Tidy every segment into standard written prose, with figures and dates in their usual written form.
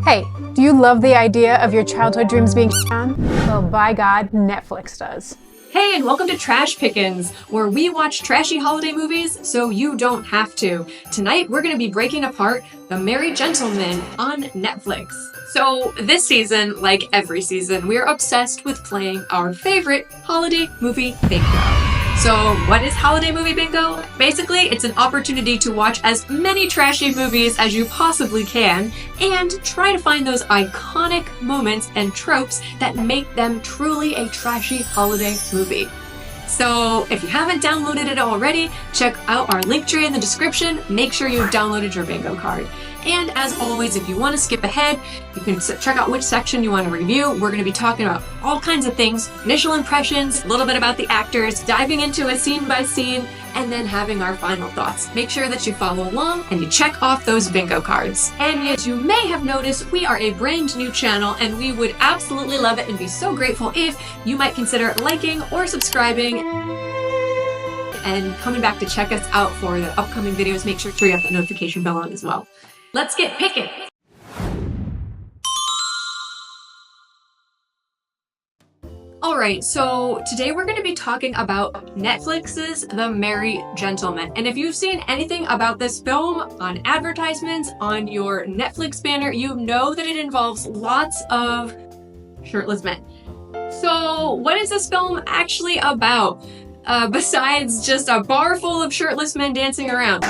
Hey, do you love the idea of your childhood dreams being on? Well, by God, Netflix does. Hey, and welcome to Trash Pickins, where we watch trashy holiday movies so you don't have to. Tonight, we're going to be breaking apart The Merry Gentleman on Netflix. So this season, like every season, we're obsessed with playing our favorite holiday movie bingo. So what is holiday movie bingo? Basically, it's an opportunity to watch as many trashy movies as you possibly can and try to find those iconic moments and tropes that make them truly a trashy holiday movie. So if you haven't downloaded it already, check out our link tree in the description. Make sure you've downloaded your bingo card. And as always, if you want to skip ahead, you can check out which section you want to review. We're going to be talking about all kinds of things, initial impressions, a little bit about the actors, diving into a scene by scene, and then having our final thoughts. Make sure that you follow along and you check off those bingo cards. And as you may have noticed, we are a brand new channel and we would absolutely love it and be so grateful if you might consider liking or subscribing and coming back to check us out for the upcoming videos. Make sure to have the notification bell on as well. Let's get picking. Alright, so today we're going to be talking about Netflix's The Merry Gentleman. And if you've seen anything about this film on advertisements, on your Netflix banner, you know that it involves lots of shirtless men. So what is this film actually about? Besides just a bar full of shirtless men dancing around.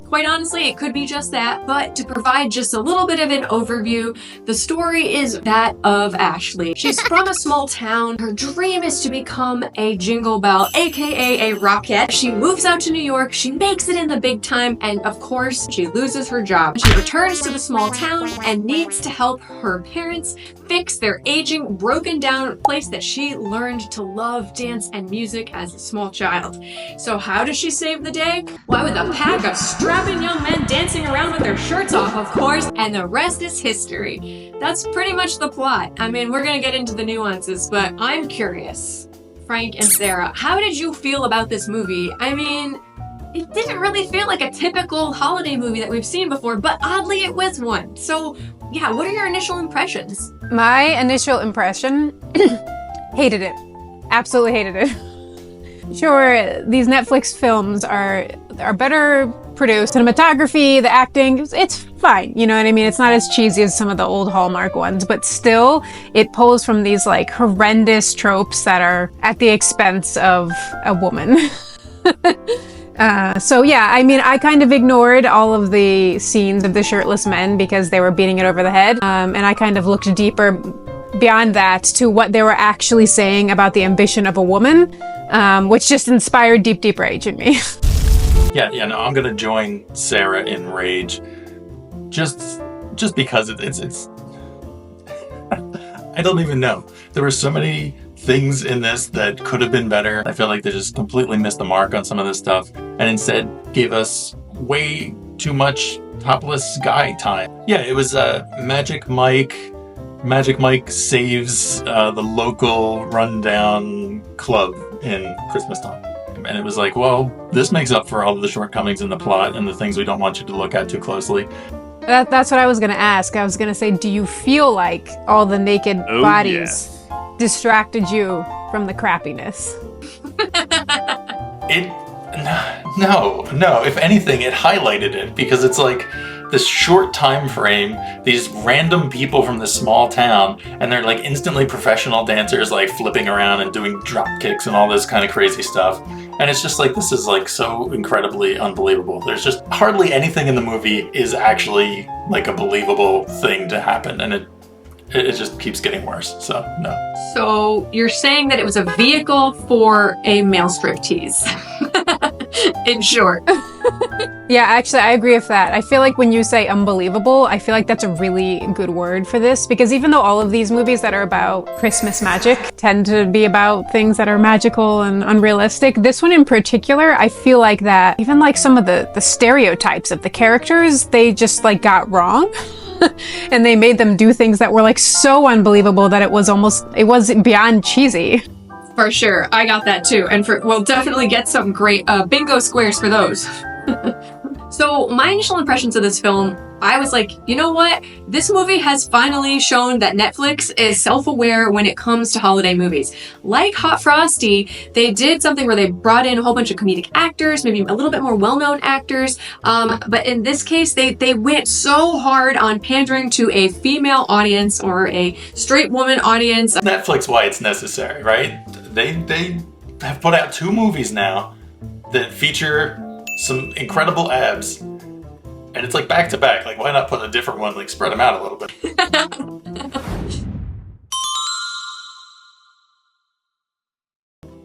Quite honestly, it could be just that, but to provide just a little bit of an overview, the story is that of Ashley. She's from a small town. Her dream is to become a jingle bell, aka a rocket. She moves out to New York, she makes it in the big time, and of course, she loses her job. She returns to the small town and needs to help her parents fix their aging, broken down place that she learned to love dance and music as a small child. So how does she save the day? Why, with a pack of strapping young men dancing around with their shirts off, of course, and the rest is history. That's pretty much the plot. I mean, we're gonna get into the nuances, but I'm curious, Frank and Sarah, how did you feel about this movie? I mean, it didn't really feel like a typical holiday movie that we've seen before, but oddly it was one. So yeah, what are your initial impressions? My initial impression, hated it. Absolutely hated it. Sure, these Netflix films are better produced. Cinematography, the acting, it's fine. You know what I mean? It's not as cheesy as some of the old Hallmark ones, but still, it pulls from these like horrendous tropes that are at the expense of a woman. So yeah, I mean, I kind of ignored all of the scenes of the shirtless men because they were beating it over the head. And I kind of looked deeper beyond that to what they were actually saying about the ambition of a woman, which just inspired deep rage in me. Yeah, no, I'm gonna join Sarah in rage, just because it's. I don't even know. There were so many things in this that could have been better. I feel like they just completely missed the mark on some of this stuff, and instead gave us way too much topless guy time. Yeah, it was Magic Mike. Magic Mike saves the local rundown club in Christmas time. And it was like, well, this makes up for all of the shortcomings in the plot and the things we don't want you to look at too closely. That's what I was going to ask. I was going to say, do you feel like all the naked bodies distracted you from the crappiness? No. If anything, it highlighted it because it's like this short time frame, these random people from this small town, and they're like instantly professional dancers, like flipping around and doing drop kicks and all this kind of crazy stuff. And it's just like, this is like so incredibly unbelievable. There's just hardly anything in the movie is actually like a believable thing to happen. And it just keeps getting worse. So no. So you're saying that it was a vehicle for a male striptease. In short. Yeah, actually, I agree with that. I feel like when you say unbelievable, I feel like that's a really good word for this, because even though all of these movies that are about Christmas magic tend to be about things that are magical and unrealistic, this one in particular, I feel like that even like some of the stereotypes of the characters, they just like got wrong. And they made them do things that were like so unbelievable that it was beyond cheesy. For sure, I got that too, and we'll definitely get some great bingo squares for those. So my initial impressions of this film, I was like, you know what? This movie has finally shown that Netflix is self-aware when it comes to holiday movies. Like Hot Frosty, they did something where they brought in a whole bunch of comedic actors, maybe a little bit more well-known actors. But in this case, they went so hard on pandering to a female audience or a straight woman audience. Netflix, why it's necessary, right? They have put out 2 movies now that feature some incredible abs. And it's like back to back. Like, why not put a different one? Like, spread them out a little bit.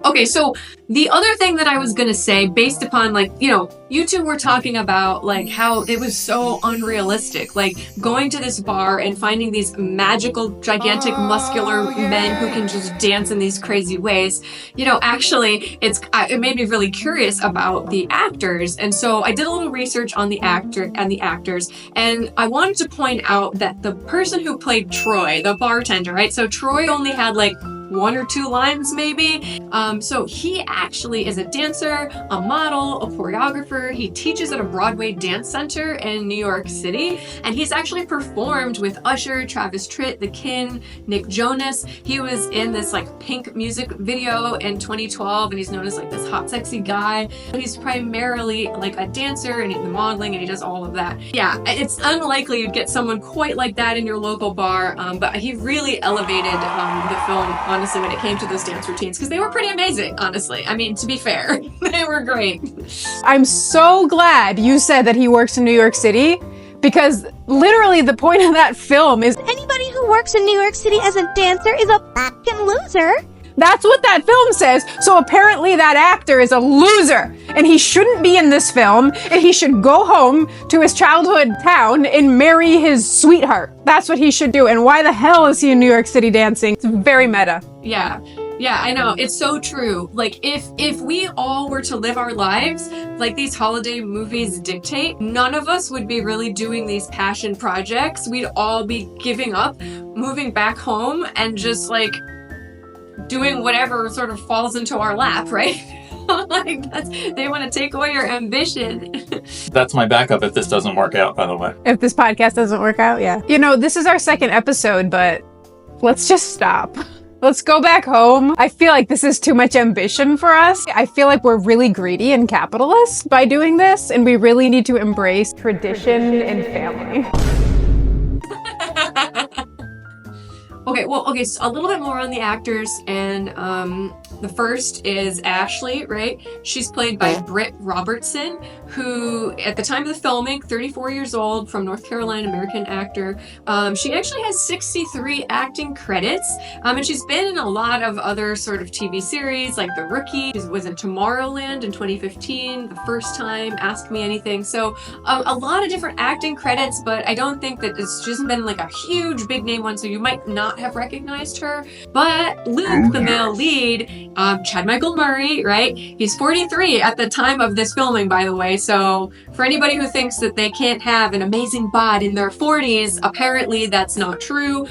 Okay, so the other thing that I was gonna say, based upon, like, you know, you two were talking about, like, how it was so unrealistic, like, going to this bar and finding these magical, gigantic, muscular men who can just dance in these crazy ways. You know, actually, it made me really curious about the actors, and so I did a little research on the actor and the actors, and I wanted to point out that the person who played Troy, the bartender, right? So Troy only had, like, 1 or 2 lines maybe. So he actually is a dancer, a model, a choreographer. He teaches at a Broadway dance center in New York City. And he's actually performed with Usher, Travis Tritt, The Kin, Nick Jonas. He was in this like Pink music video in 2012 and he's known as like this hot, sexy guy. He's primarily like a dancer and the modeling and he does all of that. Yeah, it's unlikely you'd get someone quite like that in your local bar, but he really elevated the film, honestly, when it came to those dance routines, because they were pretty amazing, honestly. I mean, to be fair, they were great. I'm so glad you said that he works in New York City, because literally the point of that film is Anybody who works in New York City as a dancer is a fucking loser. that's what that film says. So apparently that actor is a loser and he shouldn't be in this film and he should go home to his childhood town and marry his sweetheart. That's what he should do. And why the hell is he in New York City dancing? It's very meta. Yeah, I know. It's so true. Like, if we all were to live our lives like these holiday movies dictate, none of us would be really doing these passion projects. We'd all be giving up, moving back home, and just, like, doing whatever sort of falls into our lap, right? Like, they want to take away your ambition. That's my backup if this doesn't work out, by the way. If this podcast doesn't work out, yeah. You know, this is our 2nd episode, but let's just stop. Let's go back home. I feel like this is too much ambition for us. I feel like we're really greedy and capitalist by doing this, and we really need to embrace tradition and family. Okay, so a little bit more on the actors, and the first is Ashley, right? She's played by Britt Robertson, who, at the time of the filming, 34 years old, from North Carolina, American actor. She actually has 63 acting credits, and she's been in a lot of other sort of TV series, like The Rookie. She was in Tomorrowland in 2015, The First Time, Ask Me Anything. So a lot of different acting credits, but I don't think that she hasn't been like a huge big name one, so you might not have recognized her. But Luke, the male lead, Chad Michael Murray, right? He's 43 at the time of this filming, by the way. So for anybody who thinks that they can't have an amazing bod in their 40s, apparently that's not true.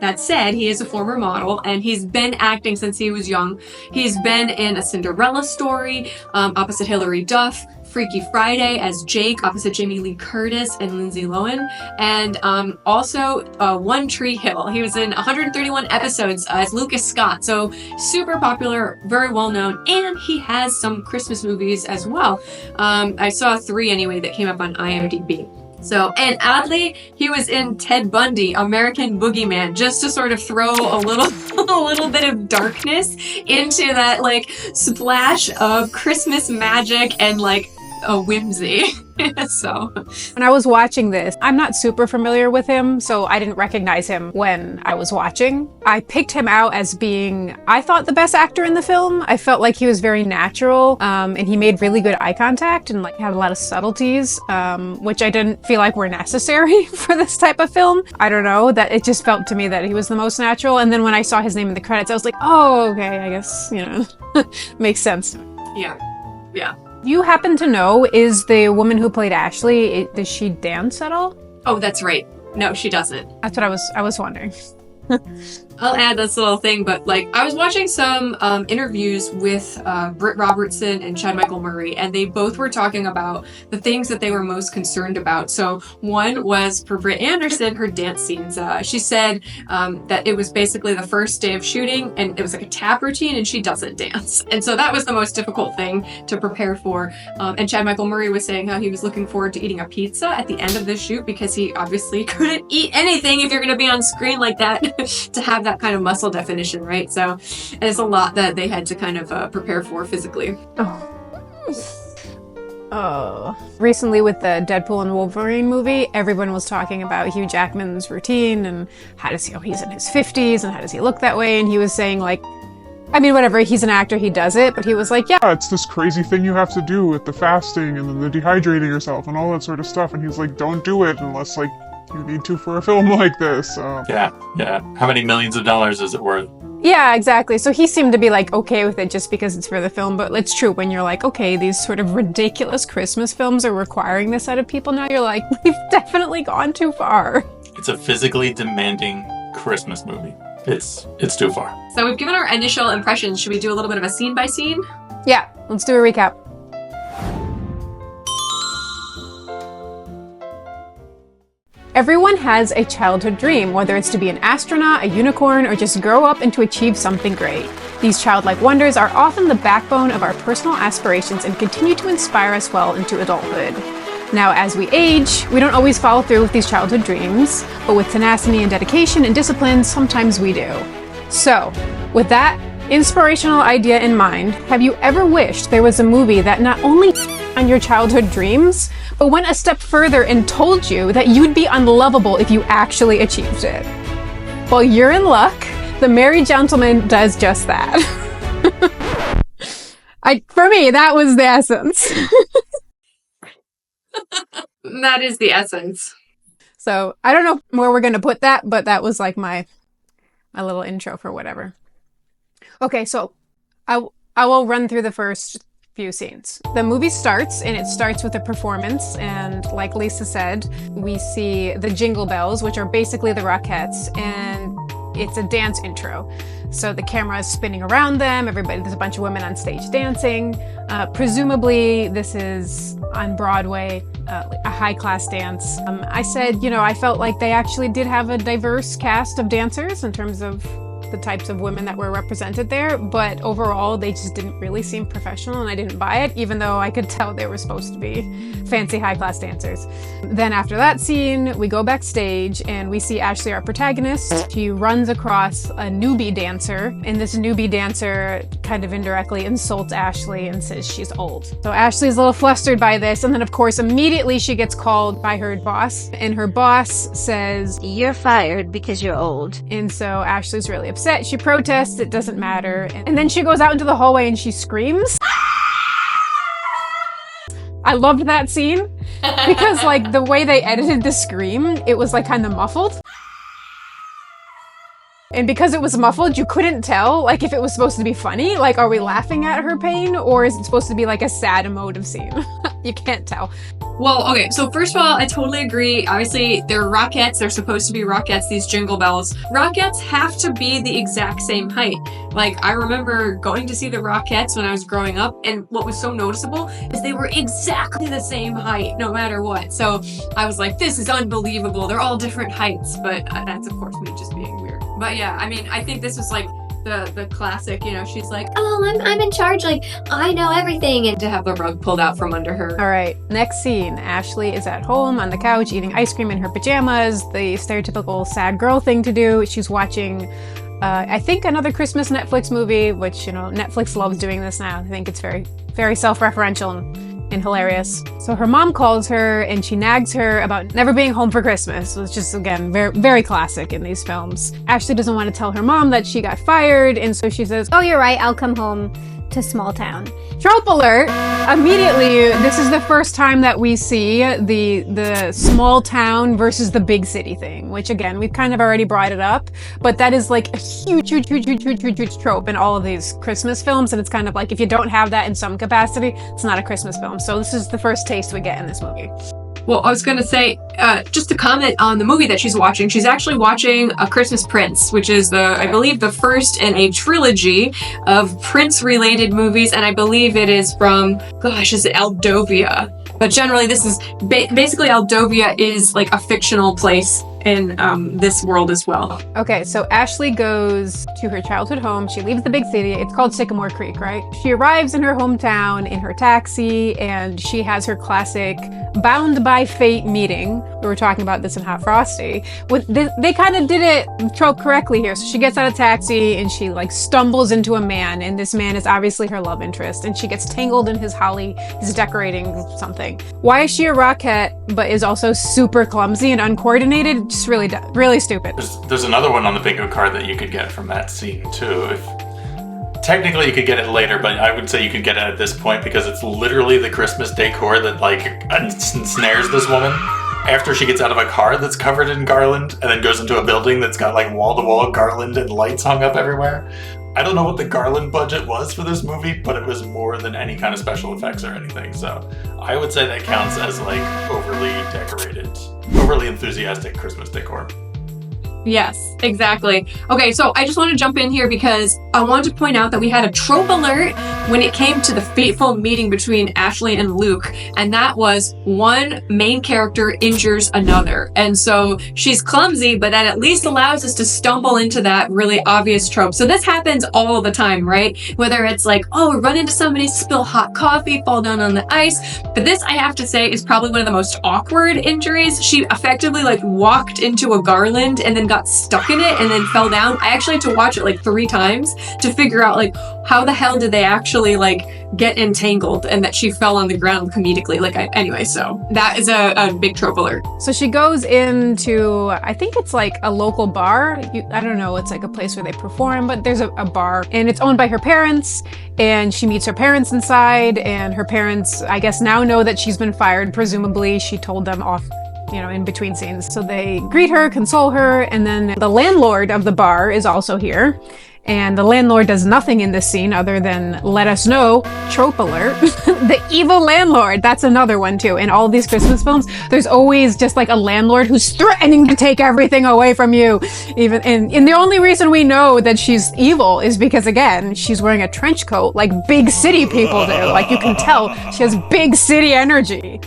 That said, he is a former model and he's been acting since he was young. He's been in A Cinderella Story, opposite Hilary Duff, Freaky Friday as Jake, opposite Jamie Lee Curtis and Lindsay Lohan, and also One Tree Hill. He was in 131 episodes as Lucas Scott, so super popular, very well known, and he has some Christmas movies as well. I saw 3 anyway that came up on IMDb. So, and oddly, he was in Ted Bundy, American Boogeyman, just to sort of throw a little bit of darkness into that, like, splash of Christmas magic and, like, a whimsy. So when I was watching this, I'm not super familiar with him, so I didn't recognize him when I was watching. I picked him out as being, I thought, the best actor in the film. I felt like he was very natural, and he made really good eye contact and like had a lot of subtleties, which I didn't feel like were necessary for this type of film. I don't know, that it just felt to me that he was the most natural. And then when I saw his name in the credits, I was like, oh, okay, I guess, you know, makes sense. yeah. You happen to know, is the woman who played Ashley, does she dance at all? Oh, that's right. No, she doesn't. That's what I was wondering. I'll add this little thing, but like I was watching some interviews with Britt Robertson and Chad Michael Murray, and they both were talking about the things that they were most concerned about. So one was for Britt Anderson, her dance scenes. She said that it was basically the first day of shooting, and it was like a tap routine, and she doesn't dance. And so that was the most difficult thing to prepare for. And Chad Michael Murray was saying how he was looking forward to eating a pizza at the end of the shoot because he obviously couldn't eat anything if you're going to be on screen like that to have that kind of muscle definition, right? So it's a lot that they had to kind of prepare for physically. Recently with the Deadpool and Wolverine movie, everyone was talking about Hugh Jackman's routine and how does he, he's in his 50s and how does he look that way? And he was saying like, I mean, whatever, he's an actor, he does it, but he was like, yeah. It's this crazy thing you have to do with the fasting and then the dehydrating yourself and all that sort of stuff. And he's like, don't do it unless like you need to for a film like this. Yeah. How many millions of dollars is it worth? Yeah, exactly. So he seemed to be like okay with it just because it's for the film, but it's true when you're like, okay, these sort of ridiculous Christmas films are requiring this out of people now, you're like, we've definitely gone too far. It's a physically demanding Christmas movie. It's too far. So we've given our initial impressions. Should we do a little bit of a scene by scene? Yeah, let's do a recap. Everyone has a childhood dream, whether it's to be an astronaut, a unicorn, or just grow up and to achieve something great. These childlike wonders are often the backbone of our personal aspirations and continue to inspire us well into adulthood. Now, as we age, we don't always follow through with these childhood dreams, but with tenacity and dedication and discipline, sometimes we do. So, with that inspirational idea in mind, have you ever wished there was a movie that not only on your childhood dreams, but went a step further and told you that you'd be unlovable if you actually achieved it? Well, you're in luck. The Merry Gentleman does just that. For me, that was the essence. That is the essence. So I don't know where we're going to put that, but that was like my little intro for whatever. Okay, so I will run through the first few scenes. The movie starts, and it starts with a performance, and like Lisa said, we see the Jingle Bells, which are basically the Rockettes, and it's a dance intro. So the camera is spinning around them, there's a bunch of women on stage dancing. Presumably this is on Broadway, a high-class dance. I said, I felt like they actually did have a diverse cast of dancers in terms of the types of women that were represented there, but overall they just didn't really seem professional, and I didn't buy it, even though I could tell they were supposed to be fancy high-class dancers. Then after that scene, we go backstage and we see Ashley, our protagonist. She runs across a newbie dancer, and this newbie dancer kind of indirectly insults Ashley and says she's old. So Ashley's a little flustered by this, and then of course immediately she gets called by her boss, and her boss says, You're fired because you're old. and so Ashley's really upset. She protests, it doesn't matter. And then she goes out into the hallway and she screams. I loved that scene because like the way they edited the scream, it was like kind of muffled. And because it was muffled, you couldn't tell like if it was supposed to be funny, like are we laughing at her pain, or is it supposed to be like a sad emotive scene? You can't tell. Well, okay, so first of all, I totally agree. Obviously, they're Rockettes. They're supposed to be Rockettes, these Jingle Bells. Rockettes have to be the exact same height. Like, I remember going to see the Rockettes when I was growing up, and what was so noticeable is they were exactly the same height, no matter what. So I was like, this is unbelievable. They're all different heights, but that's, of course, me just being weird. But yeah, I mean, I think this was like the classic, she's like, oh, I'm in charge, like, I know everything, and to have the rug pulled out from under her. All right, next scene. Ashley is at home on the couch eating ice cream in her pajamas, the stereotypical sad girl thing to do. She's watching, I think, another Christmas Netflix movie, which, Netflix loves doing this now. I think it's very, very self-referential and hilarious. So her mom calls her and she nags her about never being home for Christmas, which is, again, very, very classic in these films. Ashley doesn't want to tell her mom that she got fired, and so she says, oh, you're right, I'll come home to small town. trope alert! Immediately, this is the first time that we see the small town versus the big city thing, which again, we've kind of already brought it up, but that is like a huge trope in all of these Christmas films, and it's kind of like, if you don't have that in some capacity, it's not a Christmas film. So this is the first taste we get in this movie. Well, I was going to say, just to comment on the movie that she's watching, she's actually watching A Christmas Prince, which is I believe, the first in a trilogy of Prince-related movies, and I believe it is from, is it Aldovia? But generally, this is, basically Aldovia is like a fictional place in this world as well. Okay, so Ashley goes to her childhood home. She leaves the big city. It's called Sycamore Creek, right? She arrives in her hometown in her taxi, and she has her classic bound by fate meeting. We were talking about this in Hot Frosty. They kind of did it trope correctly here. So she gets out of taxi and she like stumbles into a man, and this man is obviously her love interest, and she gets tangled in his holly. He's decorating something. Why is she a rockette but is also super clumsy and uncoordinated? Just really stupid. There's another one on the bingo card that you could get from that scene too. Technically you could get it later, but I would say you could get it at this point because it's literally the Christmas decor that like ensnares this woman after she gets out of a car that's covered in garland and then goes into a building that's got like wall-to-wall garland and lights hung up everywhere. I don't know what the garland budget was for this movie, but it was more than any kind of special effects or anything. So I would say that counts as like overly decorated, overly enthusiastic Christmas decor. Yes, exactly. Okay, so I just want to jump in here because I want to point out that we had a trope alert when it came to the fateful meeting between Ashley and Luke, and that was one main character injures another. And so she's clumsy, but that at least allows us to stumble into that really obvious trope. So this happens all the time, right? Whether it's like, oh, run into somebody, spill hot coffee, fall down on the ice. But this, I have to say, is probably one of the most awkward injuries. She effectively like walked into a garland and then got stuck in it and then fell down. I actually had to watch it like 3 times to figure out like how the hell did they actually like get entangled and that she fell on the ground comedically. Anyway, so that is a big trope alert. So she goes into, I think it's like a local bar. I don't know, it's like a place where they perform, but there's a bar and it's owned by her parents, and she meets her parents inside, and her parents, I guess, now know that she's been fired. Presumably she told them off, in between scenes. So they greet her, console her, and then the landlord of the bar is also here. And the landlord does nothing in this scene other than let us know, trope alert, the evil landlord. That's another one too. In all of these Christmas films, there's always just like a landlord who's threatening to take everything away from you. And the only reason we know that she's evil is because, again, she's wearing a trench coat like big city people do. Like, you can tell she has big city energy.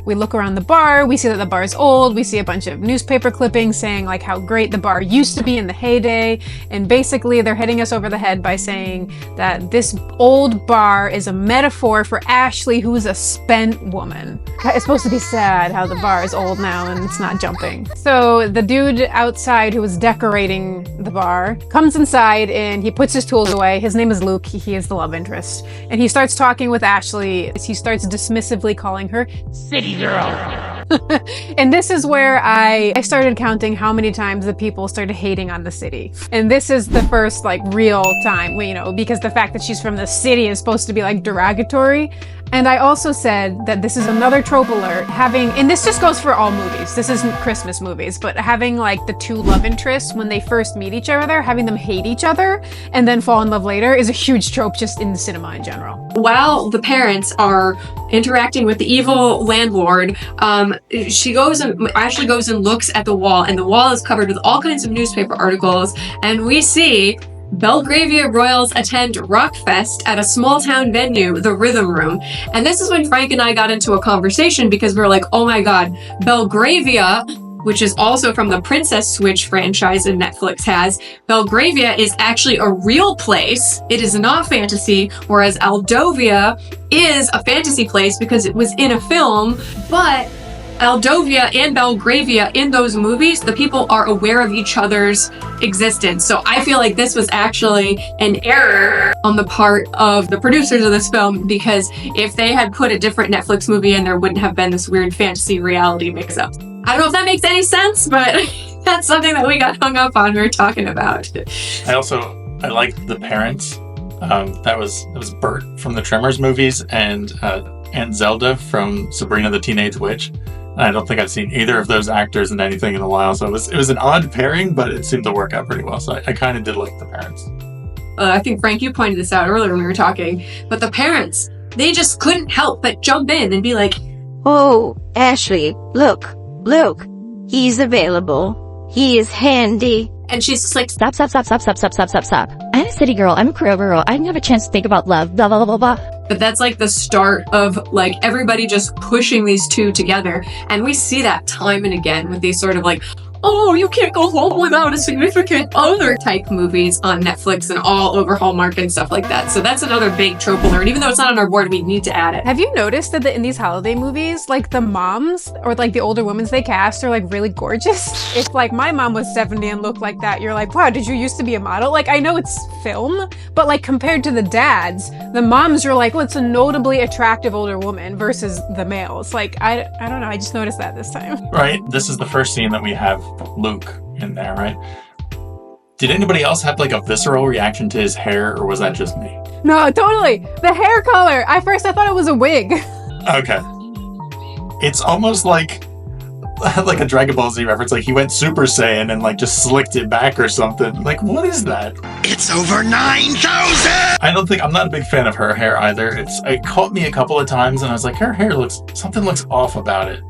We look around the bar, we see that the bar is old, we see a bunch of newspaper clippings saying like how great the bar used to be in the heyday, and basically they're hitting us over the head by saying that this old bar is a metaphor for Ashley, who's a spent woman. It's supposed to be sad how the bar is old now and it's not jumping. So the dude outside who was decorating the bar comes inside and he puts his tools away. His name is Luke. He is the love interest. And he starts talking with Ashley. He starts dismissively calling her city girl. And this is where I started counting how many times the people started hating on the city. And this is the first like real time, because the fact that she's from the city is supposed to be like derogatory. And I also said that this is another trope alert, and this just goes for all movies, this isn't Christmas movies, but having like the two love interests when they first meet each other, having them hate each other and then fall in love later is a huge trope just in cinema in general. While the parents are interacting with the evil landlord, Ashley goes and looks at the wall, and the wall is covered with all kinds of newspaper articles, and we see Belgravia Royals attend Rockfest at a small town venue, the Rhythm Room. And this is when Frank and I got into a conversation because we were like, oh my god, Belgravia, which is also from the Princess Switch franchise that Netflix has, Belgravia is actually a real place. It is not fantasy, whereas Aldovia is a fantasy place because it was in a film, but Aldovia and Belgravia in those movies, the people are aware of each other's existence. So I feel like this was actually an error on the part of the producers of this film, because if they had put a different Netflix movie in, there wouldn't have been this weird fantasy reality mix-up. I don't know if that makes any sense, but that's something that we got hung up on. We were talking about. I liked the parents. That was Bert from the Tremors movies and Aunt Zelda from Sabrina the Teenage Witch. I don't think I've seen either of those actors in anything in a while, so it was an odd pairing, but it seemed to work out pretty well. So I kind of did like the parents. I think, Frank, you pointed this out earlier when we were talking, but the parents, they just couldn't help but jump in and be like, Oh, Ashley, look. He's available. He is handy. And she's just like, Stop. I'm a city girl. I'm a career girl. I didn't have a chance to think about love. Blah, blah, blah, blah, blah. but that's like the start of like everybody just pushing these two together. And we see that time and again with these sort of like, oh, you can't go home without a significant other type movies on Netflix and all over Hallmark and stuff like that. So that's another big trope alert. Even though it's not on our board, we need to add it. Have you noticed that in these holiday movies, like the moms or like the older women they cast are like really gorgeous? If like my mom was 70 and looked like that, you're like, wow, did you used to be a model? Like I know it's film, but like compared to the dads, the moms are like, well, it's a notably attractive older woman versus the males. Like I don't know, I just noticed that this time. Right? This is the first scene that we have Luke in there, right? Did anybody else have like a visceral reaction to his hair, or was that just me? No, totally. The hair color. At first I thought it was a wig. Okay. It's almost like a Dragon Ball Z reference. Like he went Super Saiyan and like just slicked it back or something. Like what is that? It's over 9,000! I'm not a big fan of her hair either. It caught me a couple of times and I was like, her hair something looks off about it.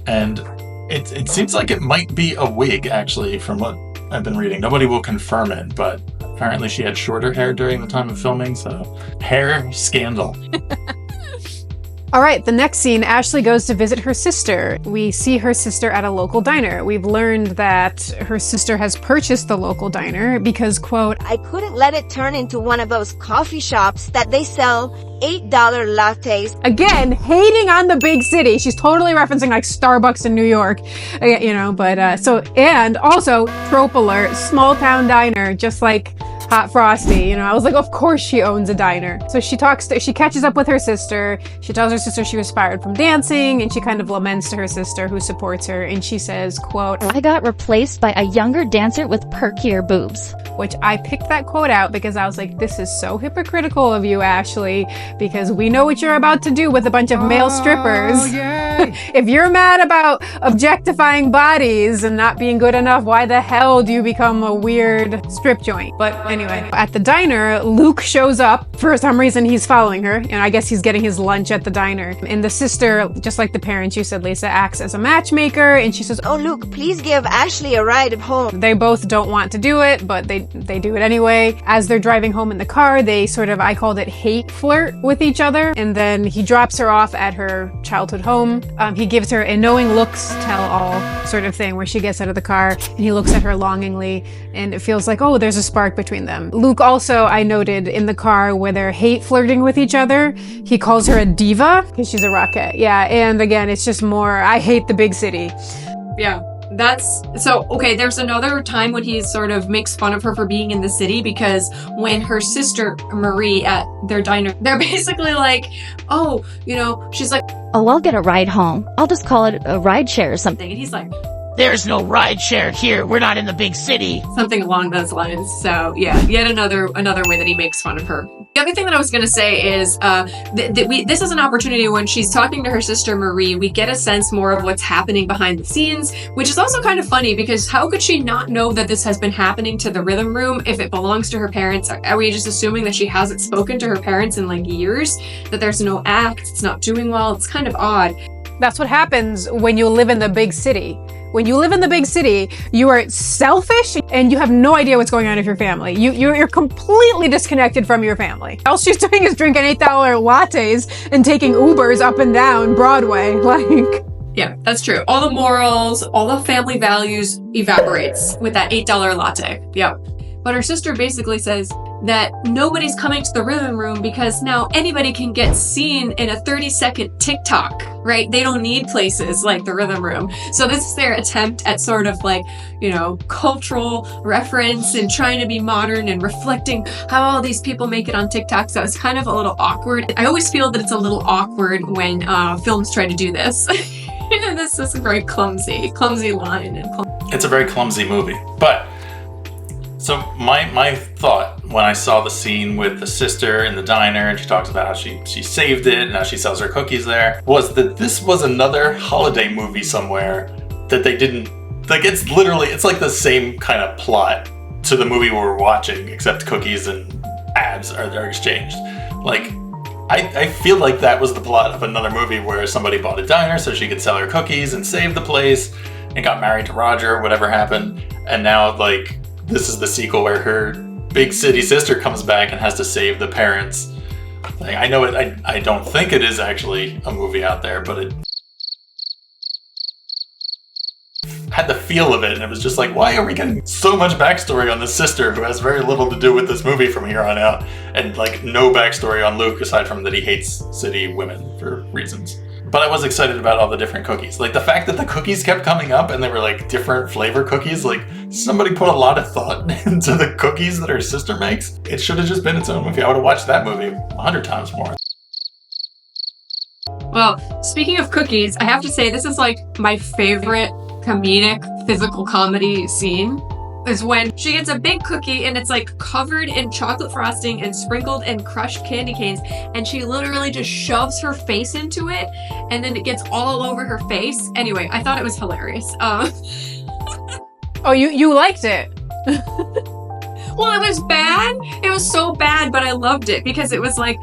And it seems like it might be a wig, actually, from what I've been reading. Nobody will confirm it, but apparently she had shorter hair during the time of filming, so hair scandal. All right, the next scene, Ashley goes to visit her sister. We see her sister at a local diner. We've learned that her sister has purchased the local diner because, quote, I couldn't let it turn into one of those coffee shops that they sell $8 lattes. again, hating on the big city. She's totally referencing like Starbucks in New York, and also, trope alert, small town diner, just like Hot Frosty, I was like, of course she owns a diner. So she catches up with her sister. She tells her sister she was fired from dancing, and she kind of laments to her sister who supports her. And she says, quote, I got replaced by a younger dancer with perkier boobs. which I picked that quote out because I was like, this is so hypocritical of you, Ashley, because we know what you're about to do with a bunch of male strippers. If you're mad about objectifying bodies and not being good enough, why the hell do you become a weird strip joint? But anyway, at the diner, Luke shows up. For some reason, he's following her, and I guess he's getting his lunch at the diner. And the sister, just like the parents you said, Lisa, acts as a matchmaker, and she says, Oh, Luke, please give Ashley a ride home. they both don't want to do it, but they do it anyway. As they're driving home in the car, they sort of, I called it hate flirt with each other. And then he drops her off at her childhood home. He gives her a knowing looks tell all sort of thing where she gets out of the car and he looks at her longingly, and it feels like, oh, there's a spark between them. Luke also, I noted in the car where they're hate flirting with each other, he calls her a diva because she's a rockette. Yeah, and again, it's just more, I hate the big city. Yeah. That's so okay. There's another time when he sort of makes fun of her for being in the city, because when her sister Marie at their diner, they're basically like, oh, she's like, Oh, I'll get a ride home. I'll just call it a ride share or something. and he's like, There's no ride share here. We're not in the big city. something along those lines. So yeah, yet another way that he makes fun of her. The other thing that I was going to say is this is an opportunity when she's talking to her sister Marie, we get a sense more of what's happening behind the scenes, which is also kind of funny because how could she not know that this has been happening to the Rhythm Room if it belongs to her parents? Are we just assuming that she hasn't spoken to her parents in like years, that there's no act, it's not doing well? It's kind of odd. That's what happens when you live in the big city. When you live in the big city, you are selfish and you have no idea what's going on with your family. You're completely disconnected from your family. All she's doing is drinking $8 lattes and taking Ubers up and down Broadway. Like, Yeah, that's true. All the morals, all the family values evaporates with that $8 latte. Yep. But her sister basically says that nobody's coming to the Rhythm Room because now anybody can get seen in a 30-second TikTok, right? They don't need places like the Rhythm Room. So this is their attempt at sort of like, cultural reference and trying to be modern and reflecting how all these people make it on TikTok. So it's kind of a little awkward. I always feel that it's a little awkward when films try to do this. And this is a very clumsy line. It's a very clumsy movie. But so my thought when I saw the scene with the sister in the diner and she talks about how she saved it and how she sells her cookies there, was that this was another holiday movie somewhere that they didn't, like it's like the same kind of plot to the movie we're watching, except cookies and ads are exchanged. Like, I feel like that was the plot of another movie where somebody bought a diner so she could sell her cookies and save the place and got married to Roger, whatever happened. And now, like, this is the sequel where her big city sister comes back and has to save the parents. Like, I know it. I don't think it is actually a movie out there, but it had the feel of it, and it was just like, why are we getting so much backstory on this sister who has very little to do with this movie from here on out, and like no backstory on Luke aside from that he hates city women for reasons. But I was excited about all the different cookies. Like the fact that the cookies kept coming up and they were like different flavor cookies, like somebody put a lot of thought into the cookies that her sister makes. It should have just been its own movie. I would have watched that movie 100 times more. Well, speaking of cookies, I have to say this is like my favorite comedic physical comedy scene is when she gets a big cookie and it's like covered in chocolate frosting and sprinkled in crushed candy canes, and she literally just shoves her face into it and then it gets all over her face. Anyway, I thought it was hilarious. Oh, you liked it? Well, it was bad. It was so bad, but I loved it because it was like,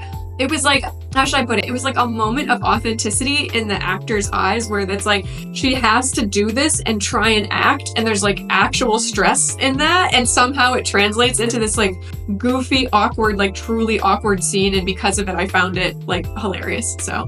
how should I put it? It was like a moment of authenticity in the actor's eyes where that's like, she has to do this and try and act, and there's like actual stress in that, and somehow it translates into this like goofy, awkward, like truly awkward scene, and because of it, I found it like hilarious, so.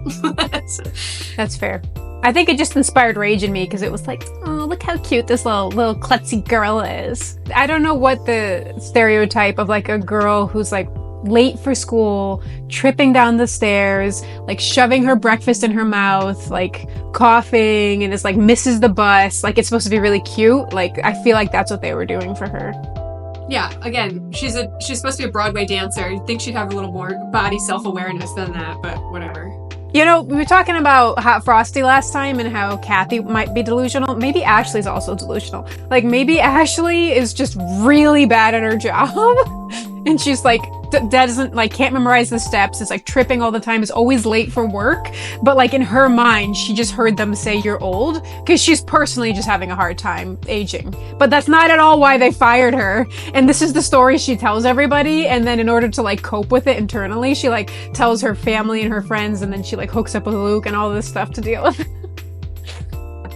That's fair. I think it just inspired rage in me because it was like, oh, look how cute this little klutzy girl is. I don't know what the stereotype of like a girl who's like late for school, tripping down the stairs, like shoving her breakfast in her mouth, like coughing, and it's like misses the bus, like it's supposed to be really cute. Like I feel like that's what they were doing for her. Yeah, again, she's supposed to be a Broadway dancer. You'd think she'd have a little more body self-awareness than that, but whatever. You know, we were talking about Hot Frosty last time and how Kathy might be delusional. Maybe Ashley's also delusional. Like maybe Ashley is just really bad at her job and she's like doesn't like can't memorize the steps, is like tripping all the time, is always late for work, but like in her mind she just heard them say you're old because she's personally just having a hard time aging. But that's not at all why they fired her, and this is the story she tells everybody, and then in order to like cope with it internally she like tells her family and her friends, and then she like hooks up with Luke and all this stuff to deal with.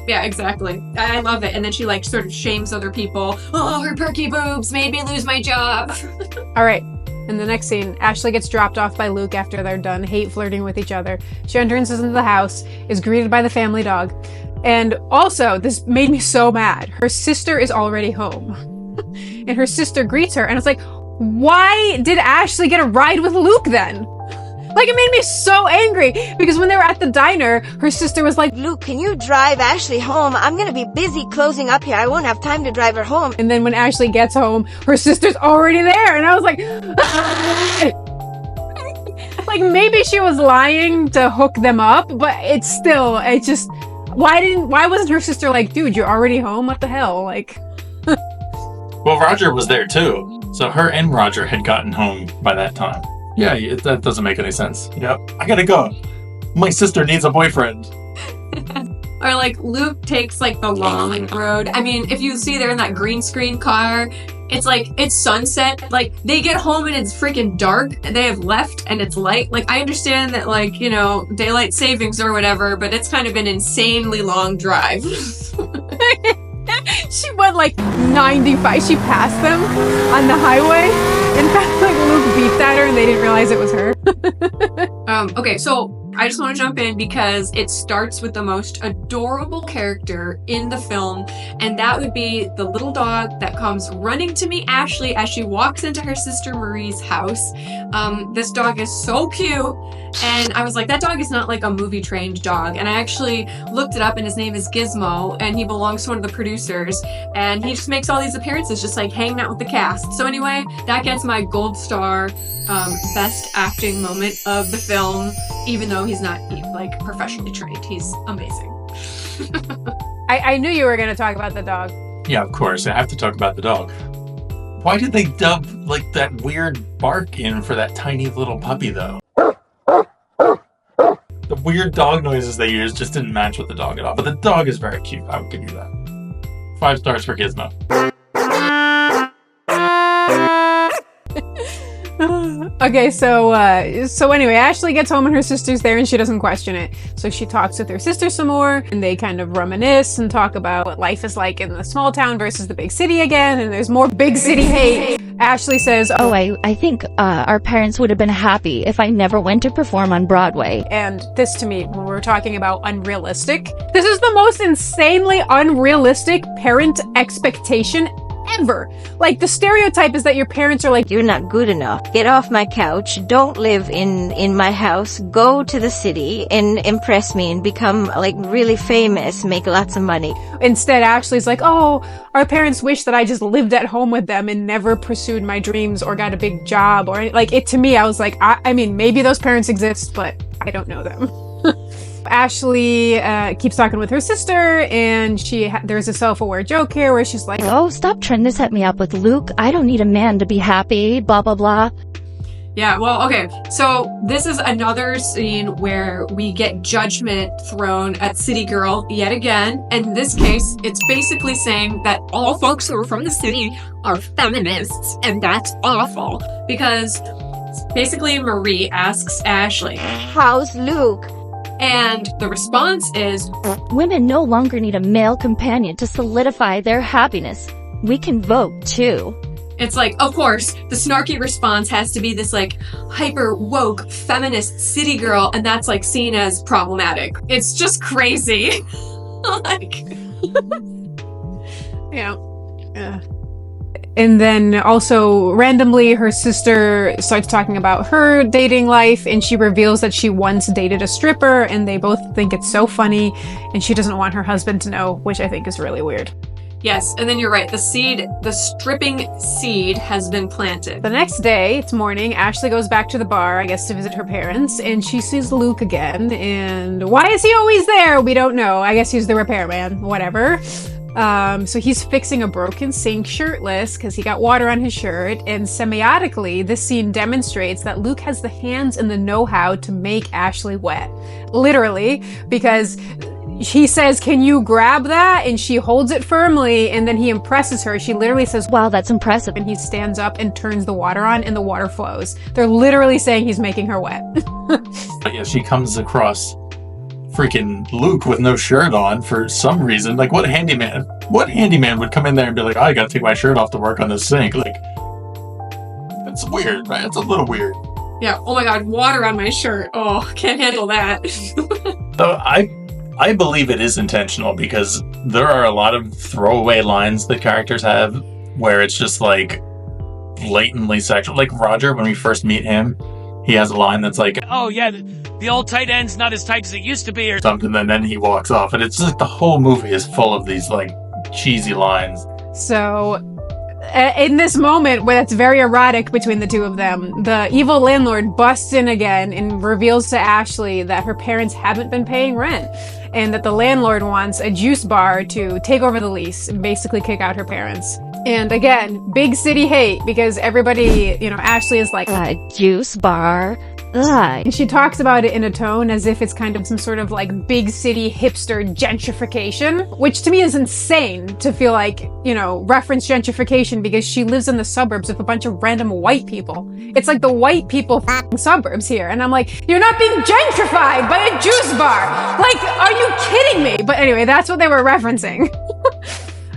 Yeah, exactly. I love it. And then she like sort of shames other people. Oh, her perky boobs made me lose my job. All right. In the next scene, Ashley gets dropped off by Luke after they're done hate flirting with each other. She enters into the house, is greeted by the family dog. And also, this made me so mad. Her sister is already home. And her sister greets her, and it's like, why did Ashley get a ride with Luke then? Like, it made me so angry, because when they were at the diner, her sister was like, Luke, can you drive Ashley home? I'm gonna be busy closing up here. I won't have time to drive her home. And then when Ashley gets home, her sister's already there. And I was like, like maybe she was lying to hook them up, but it's still, it just, why wasn't her sister like, dude, you're already home? What the hell? Like, Well, Roger was there too. So her and Roger had gotten home by that time. Yeah, that doesn't make any sense. Yep, I gotta go. My sister needs a boyfriend. Or like Luke takes like the long road. I mean, if you see they're in that green screen car, it's like, it's sunset. Like they get home and it's freaking dark and they have left and it's light. Like I understand that like, you know, daylight savings or whatever, but it's kind of an insanely long drive. she went like 95. She passed them on the highway. In fact, like Luke beeped at her and they didn't realize it was her. Okay, so I just want to jump in because it starts with the most adorable character in the film, and that would be the little dog that comes running to meet Ashley as she walks into her sister Marie's house. This dog is so cute, and I was like, that dog is not like a movie-trained dog, and I actually looked it up, and his name is Gizmo, and he belongs to one of the producers, and he just makes all these appearances just like hanging out with the cast. So anyway, that gets my gold star best acting moment of the film, even though he's not like professionally trained. He's amazing. I knew you were going to talk about the dog. Yeah, of course. I have to talk about the dog. Why did they dub like that weird bark in for that tiny little puppy though? The weird dog noises they use just didn't match with the dog at all. But the dog is very cute. I would give you that. 5 stars for Gizmo. Okay, so anyway, Ashley gets home and her sister's there and she doesn't question it. So she talks with her sister some more and they kind of reminisce and talk about what life is like in the small town versus the big city again, and there's more big city hate. Ashley says, I think our parents would have been happy if I never went to perform on Broadway. and this to me, when we're talking about unrealistic, this is the most insanely unrealistic parent expectation ever. Like, the stereotype is that your parents are like, You're not good enough. Get off my couch. Don't live in my house. Go to the city and impress me and become like really famous, make lots of money. instead Ashley's like, oh, our parents wish that I just lived at home with them and never pursued my dreams or got a big job, or like, it to me, I was like, I mean, maybe those parents exist, but I don't know them. Ashley keeps talking with her sister, and there's a self-aware joke here where she's like, Oh, stop trying to set me up with Luke. I don't need a man to be happy, blah, blah, blah. Yeah, well, okay. So this is another scene where we get judgment thrown at City Girl yet again. In this case, it's basically saying that all folks who are from the city are feminists, and that's awful. Because basically Marie asks Ashley, How's Luke? and the response is, Women no longer need a male companion to solidify their happiness. We can vote, too. it's like, of course, the snarky response has to be this like hyper woke feminist city girl, and that's like seen as problematic. It's just crazy. Like, yeah. And then also randomly her sister starts talking about her dating life, and she reveals that she once dated a stripper, and they both think it's so funny, and she doesn't want her husband to know, which I think is really weird. yes, and then you're right. The stripping seed has been planted. The next day, it's morning, Ashley goes back to the bar, I guess to visit her parents, and she sees Luke again, and why is he always there? We don't know. I guess he's the repairman, whatever. So he's fixing a broken sink shirtless because he got water on his shirt, and semiotically, this scene demonstrates that Luke has the hands and the know-how to make Ashley wet. Literally, because he says, can you grab that? And she holds it firmly, and then he impresses her. She literally says, Wow, that's impressive. and he stands up and turns the water on, and the water flows. They're literally saying he's making her wet. But yeah, she comes across freaking Luke with no shirt on for some reason. Like, what handyman would come in there and be like, oh, I gotta take my shirt off to work on this sink? Like, it's weird, right? It's a little weird. Yeah, oh my god, water on my shirt. Oh, can't handle that. So I believe it is intentional, because there are a lot of throwaway lines that characters have where it's just like blatantly sexual. Like Roger, when we first meet him, he has a line that's like, Oh, yeah, the old tight end's not as tight as it used to be, or something, and then he walks off. And it's just like the whole movie is full of these like cheesy lines. So, in this moment where it's very erotic between the two of them, the evil landlord busts in again and reveals to Ashley that her parents haven't been paying rent, and that the landlord wants a juice bar to take over the lease and basically kick out her parents. And again, big city hate, because everybody, Ashley is like, Juice bar. Ugh. and she talks about it in a tone as if it's kind of some sort of like big city hipster gentrification, which to me is insane to feel like, reference gentrification, because she lives in the suburbs with a bunch of random white people. It's like the white people f***ing suburbs here. And I'm like, you're not being gentrified by a juice bar. Like, are you kidding me? But anyway, that's what they were referencing.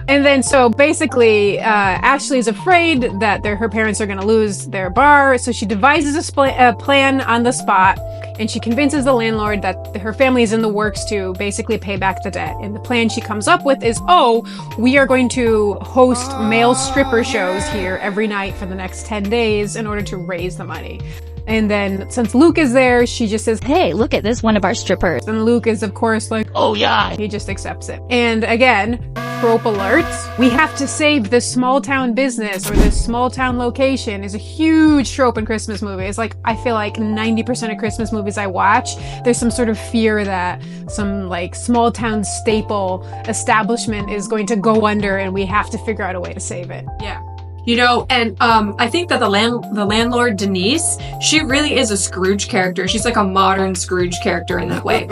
And then, so basically, Ashley's afraid that her parents are going to lose their bar, so she devises a plan on the spot, and she convinces the landlord that her family is in the works to basically pay back the debt. And the plan she comes up with is, we are going to host male stripper shows here every night for the next 10 days in order to raise the money. And then, since Luke is there, she just says, Hey, look at this, one of our strippers. and Luke is, of course, like, oh yeah. he just accepts it. And again, trope alerts. We have to save this small town business or this small town location is a huge trope in Christmas movies. Like, I feel like 90% of Christmas movies I watch, there's some sort of fear that some like small town staple establishment is going to go under, and we have to figure out a way to save it. Yeah. And I think that the landlord, Denise, she really is a Scrooge character. She's like a modern Scrooge character in that way.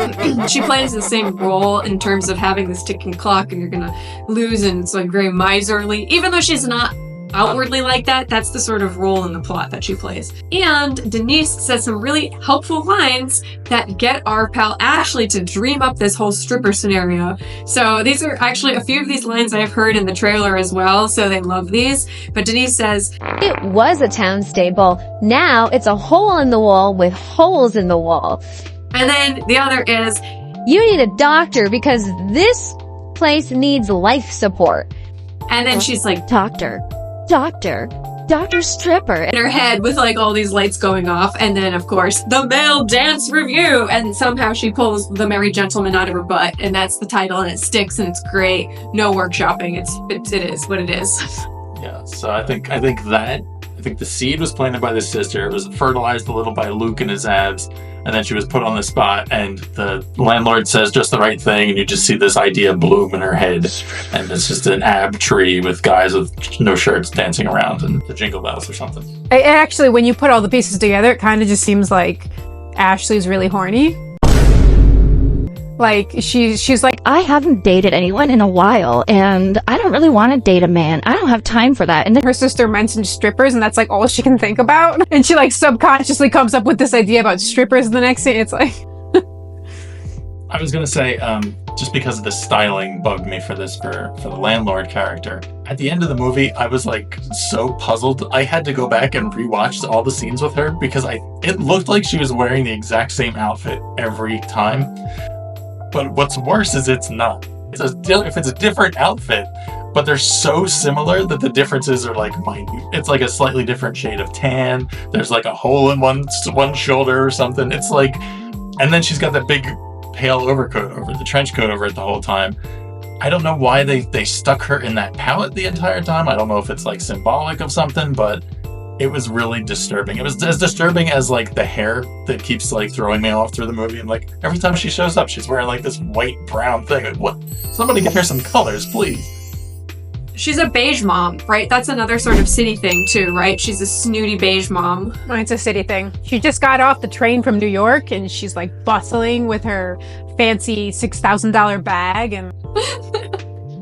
She plays the same role in terms of having this ticking clock and you're gonna lose, and it's like very miserly. Even though she's not outwardly like that. That's the sort of role in the plot that she plays. And Denise says some really helpful lines that get our pal Ashley to dream up this whole stripper scenario. So these are actually a few of these lines I've heard in the trailer as well, so they love these. But Denise says, "It was a town stable. Now it's a hole in the wall with holes in the wall." And then the other is, "You need a doctor because this place needs life support." and then she's like, Doctor stripper. in her head with like all these lights going off, and then of course the male dance review, and somehow she pulls the merry gentleman out of her butt, and that's the title, and it sticks, and it's great. No workshopping. It is what it is. Yeah, so I think the seed was planted by the sister. It was fertilized a little by Luke and his abs, and then she was put on the spot, and the landlord says just the right thing, and you just see this idea bloom in her head, and it's just an ab tree with guys with no shirts dancing around and the jingle bells or something. Actually, when you put all the pieces together, it kind of just seems like Ashley's really horny. Like, she's like, I haven't dated anyone in a while, and I don't really want to date a man. I don't have time for that. And then her sister mentioned strippers, and that's like all she can think about. And she like subconsciously comes up with this idea about strippers in the next scene. It's like... I was gonna say, just because of the styling bugged me for the landlord character. At the end of the movie, I was like so puzzled. I had to go back and rewatch all the scenes with her because it looked like she was wearing the exact same outfit every time. But what's worse is it's not. If it's a different outfit, but they're so similar that the differences are like minute. It's like a slightly different shade of tan. There's like a hole in one shoulder or something. It's like, and then she's got that big pale overcoat over the trench coat over it the whole time. I don't know why they stuck her in that palette the entire time. I don't know if it's like symbolic of something, but it was really disturbing. It was as disturbing as like the hair that keeps like throwing me off through the movie. And like every time she shows up, she's wearing like this white brown thing. Like, what? Somebody get her some colors, please. She's a beige mom, right? That's another sort of city thing too, right? She's a snooty beige mom. Oh, it's a city thing. She just got off the train from New York, and she's like bustling with her fancy $6,000 bag and...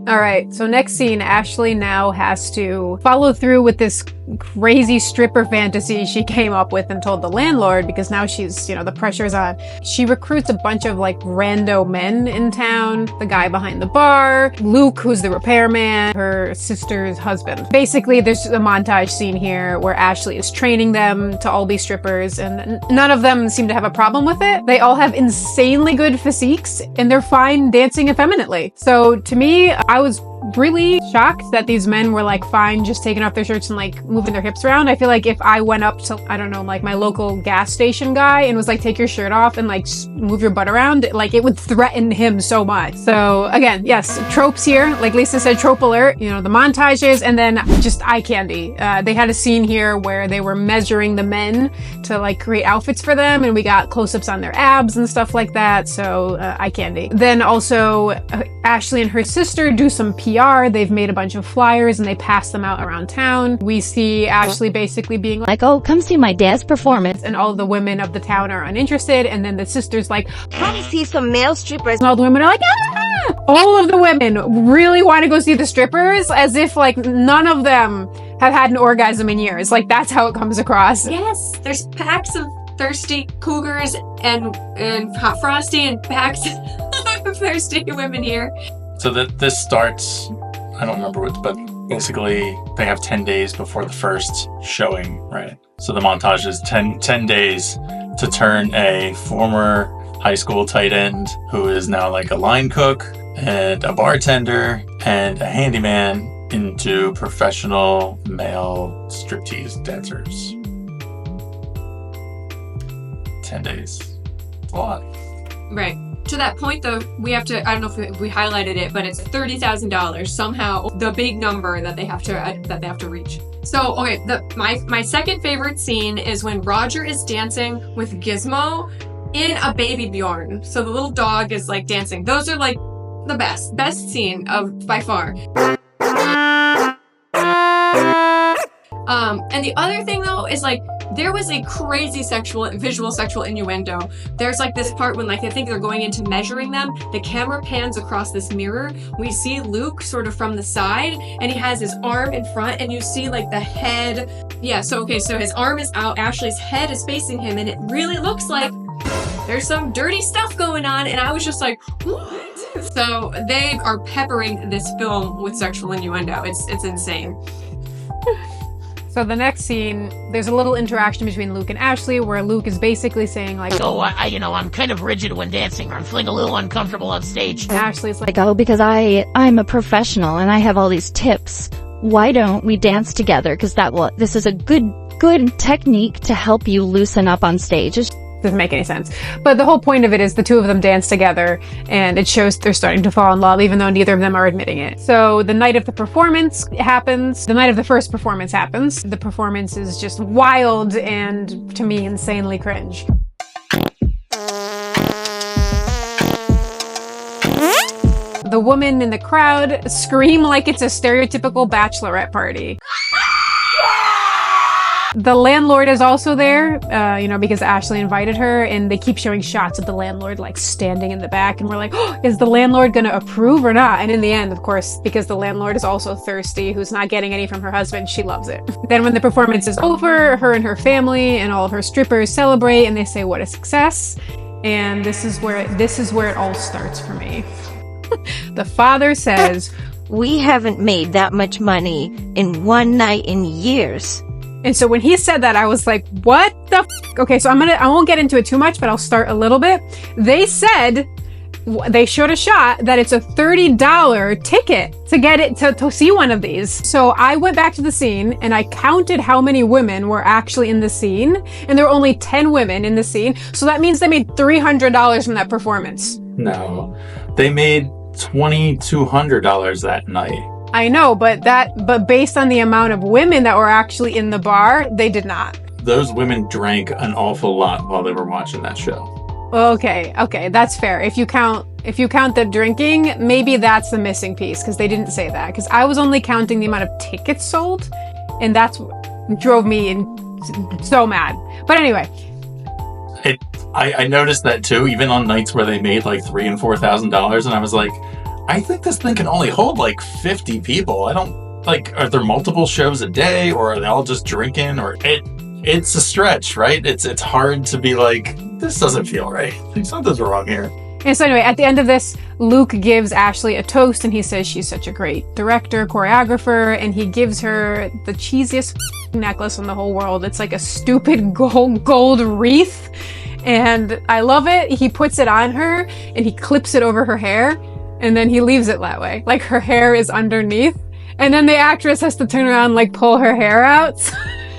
All right, so next scene, Ashley now has to follow through with this crazy stripper fantasy she came up with and told the landlord, because now she's, the pressure's on. She recruits a bunch of like rando men in town, the guy behind the bar, Luke, who's the repairman, her sister's husband. Basically, there's a montage scene here where Ashley is training them to all be strippers, and none of them seem to have a problem with it. They all have insanely good physiques, and they're fine dancing effeminately. So to me, I was really shocked that these men were like fine just taking off their shirts and like moving their hips around. I feel like if I went up to, I don't know, like my local gas station guy and was like, take your shirt off and like move your butt around, like it would threaten him so much. So again, yes, tropes here. Like Lisa said, trope alert, the montages, and then just eye candy. They had a scene here where they were measuring the men to like create outfits for them, and we got close-ups on their abs and stuff like that. So eye candy. Then also Ashley and her sister do some PR. They've made a bunch of flyers and they pass them out around town. We see Ashley basically being like, oh, come see my dad's performance. And all the women of the town are uninterested. And then the sister's like, Come see some male strippers. and all the women are like, ah! All of the women really want to go see the strippers, as if like none of them have had an orgasm in years. Like that's how it comes across. Yes, there's packs of thirsty cougars and hot frosty and packs of thirsty women here. So that this starts, I don't remember what, but basically they have 10 days before the first showing, right? So the montage is 10 days to turn a former high school tight end who is now like a line cook and a bartender and a handyman into professional male striptease dancers. 10 days. It's a lot. Right. To that point, though, we have to, I don't know if we highlighted it, but it's $30,000, somehow the big number that they have to reach. So, okay, my second favorite scene is when Roger is dancing with Gizmo in a baby Bjorn. So the little dog is like dancing. Those are like the best scene by far. And the other thing though is like there was a crazy visual sexual innuendo. There's like this part when like I think they're going into measuring them, the camera pans across this mirror. We see Luke sort of from the side, and he has his arm in front, and you see like the head. Yeah, so his arm is out, Ashley's head is facing him, and it really looks like there's some dirty stuff going on, and I was just like, what? So they are peppering this film with sexual innuendo. It's insane. So the next scene, there's a little interaction between Luke and Ashley where Luke is basically saying like, So, I'm kind of rigid when dancing, or I'm feeling a little uncomfortable on stage. and Ashley's like, Oh, because I'm a professional and I have all these tips. Why don't we dance together? Because this is a good technique to help you loosen up on stage. doesn't make any sense. But the whole point of it is the two of them dance together, and it shows they're starting to fall in love, even though neither of them are admitting it. So the night of the performance happens. The night of the first performance happens. The performance is just wild and, to me, insanely cringe. The women in the crowd scream like it's a stereotypical bachelorette party. The landlord is also there, because Ashley invited her, and they keep showing shots of the landlord like standing in the back, and we're like, oh, is the landlord gonna approve or not? And in the end, of course, because the landlord is also thirsty, who's not getting any from her husband, she loves it. Then when the performance is over, her and her family and all of her strippers celebrate, and they say, what a success. And this is where it all starts for me. The father says, We haven't made that much money in one night in years. and so when he said that, I was like, what the f-? Okay, so I won't get into it too much, but I'll start a little bit. They showed a shot that it's a $30 ticket to get it to see one of these. So I went back to the scene and I counted how many women were actually in the scene, and there were only 10 women in the scene. So that means they made $300 from that performance. No, they made $2,200 that night. I know, but based on the amount of women that were actually in the bar, they did not. Those women drank an awful lot while they were watching that show. Okay, that's fair. If you count the drinking, maybe that's the missing piece, because they didn't say that. Because I was only counting the amount of tickets sold, and that's what drove me so mad. But anyway. I noticed that too, even on nights where they made like $3,000 and $4,000, and I was like, I think this thing can only hold like 50 people. I don't, like, are there multiple shows a day, or are they all just drinking, or it's a stretch, right? It's hard to be like, this doesn't feel right. Something's wrong here. And so anyway, at the end of this, Luke gives Ashley a toast, and he says she's such a great director, choreographer, and he gives her the cheesiest necklace in the whole world. It's like a stupid gold wreath, and I love it. He puts it on her, and he clips it over her hair, and then he leaves it that way. Like, her hair is underneath, and then the actress has to turn around and like pull her hair out.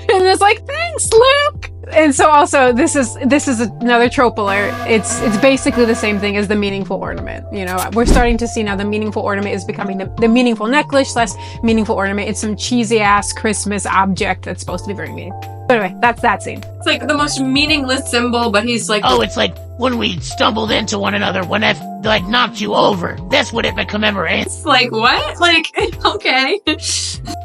And it's like, thanks, Luke! And so also, this is another trope alert. It's basically the same thing as the meaningful ornament. We're starting to see now the meaningful ornament is becoming the meaningful necklace / meaningful ornament. It's some cheesy ass Christmas object that's supposed to be very mean. But anyway, that's that scene. It's like the most meaningless symbol, but he's like, Oh, it's like when we stumbled into one another, when I knocked you over. That's what it commemorates. It's like, what? Like, okay.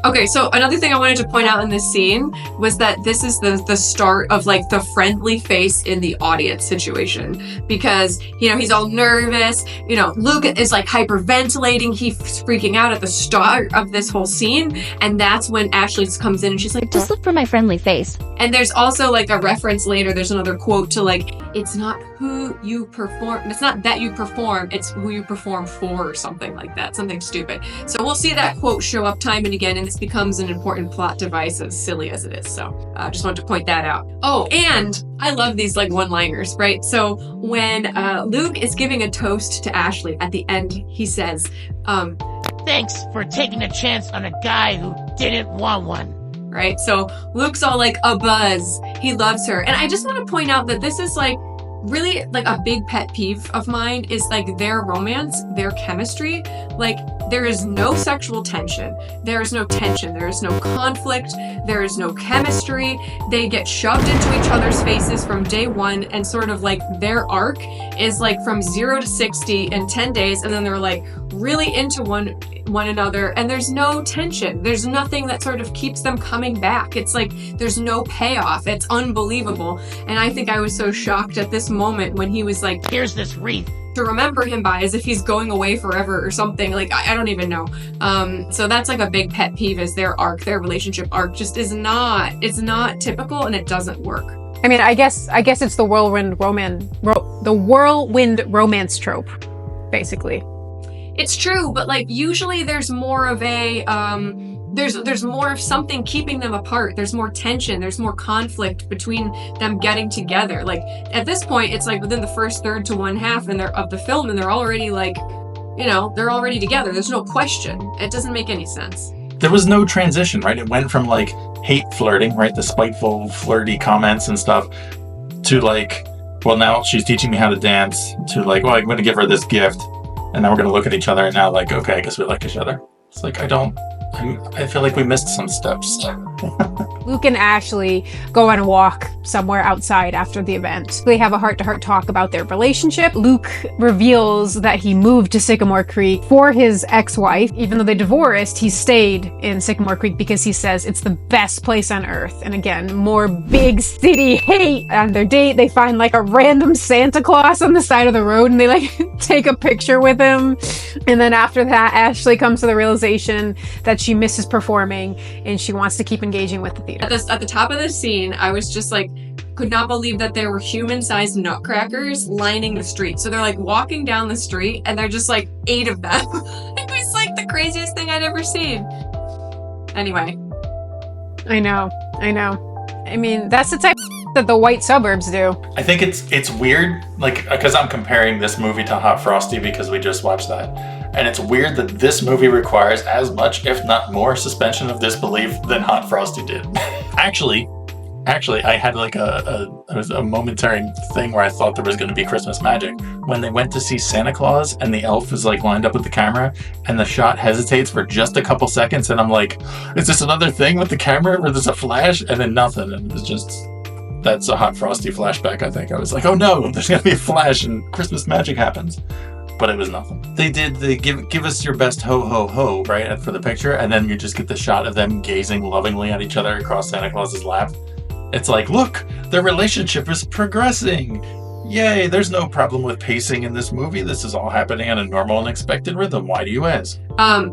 Okay, so another thing I wanted to point out in this scene was that this is the start of like the friendly face in the audience situation, because he's all nervous. Luke is like hyperventilating. He's freaking out at the start of this whole scene, and that's when Ashley comes in and she's like, Just look for my friendly face. And there's also like a reference later. There's another quote to like, it's not who you perform. It's not that you perform. It's who you perform for, or something like that. Something stupid. So we'll see that quote show up time and again, and this becomes an important plot device, as silly as it is. So I just wanted to point that out. Oh, and I love these like one-liners, right? So when Luke is giving a toast to Ashley, at the end he says, Thanks for taking a chance on a guy who didn't want one. Right? So Luke's all like a buzz. He loves her. And I just want to point out that this is like really like a big pet peeve of mine, is like their romance, their chemistry. Like, there is no sexual tension. There is no tension. There is no conflict. There is no chemistry. They get shoved into each other's faces from day one, and sort of like their arc is like from 0 to 60 in 10 days, and then they're like really into one one another, and there's no tension. There's nothing that sort of keeps them coming back. It's like there's no payoff. It's unbelievable. And I think I was so shocked at this moment when he was like, Here's this wreath. to remember him by, as if he's going away forever or something. Like, I don't even know. So that's like a big pet peeve, is their relationship arc just it's not typical, and it doesn't work. I mean, I guess it's the whirlwind romance trope, basically. It's true, but like usually there's more of a there's more of something keeping them apart. There's more tension. There's more conflict between them getting together. Like at this point, it's like within the first third to one half of the film, and they're already like, they're already together. There's no question. It doesn't make any sense. There was no transition, right? It went from like hate flirting, right? The spiteful, flirty comments and stuff, to like, well, now she's teaching me how to dance, to like, well, I'm going to give her this gift, and now we're going to look at each other, and now like, okay, I guess we like each other. It's like, I feel like we missed some steps. Luke and Ashley go on a walk somewhere outside after the event. They have a heart-to-heart talk about their relationship. Luke reveals that he moved to Sycamore Creek for his ex-wife. Even though they divorced, he stayed in Sycamore Creek because he says it's the best place on earth. And again, more big city hate. On their date, they find like a random Santa Claus on the side of the road, and they like take a picture with him. And then after that, Ashley comes to the realization that she misses performing and she wants to keep engaging with the theater. At the top of this scene, I was just like, could not believe that there were human-sized nutcrackers lining the street. So they're like walking down the street, and they're just like 8 of them. It was like the craziest thing I'd ever seen. Anyway. I know. I mean, that's the type that the white suburbs do. I think it's weird, like, because I'm comparing this movie to Hot Frosty because we just watched that. And it's weird that this movie requires as much, if not more, suspension of disbelief than Hot Frosty did. Actually, I had like a momentary thing where I thought there was going to be Christmas magic. When they went to see Santa Claus and the elf is like lined up with the camera and the shot hesitates for just a couple seconds, and I'm like, is this another thing with the camera where there's a flash? And then nothing. And it was just, that's a Hot Frosty flashback, I think. I was like, oh no, there's going to be a flash and Christmas magic happens. But it was nothing. They give us your best ho ho ho, right, for the picture, and then you just get the shot of them gazing lovingly at each other across Santa Claus's lap. It's like, look, their relationship is progressing. Yay, there's no problem with pacing in this movie. This is all happening on a normal and expected rhythm. Why do you ask?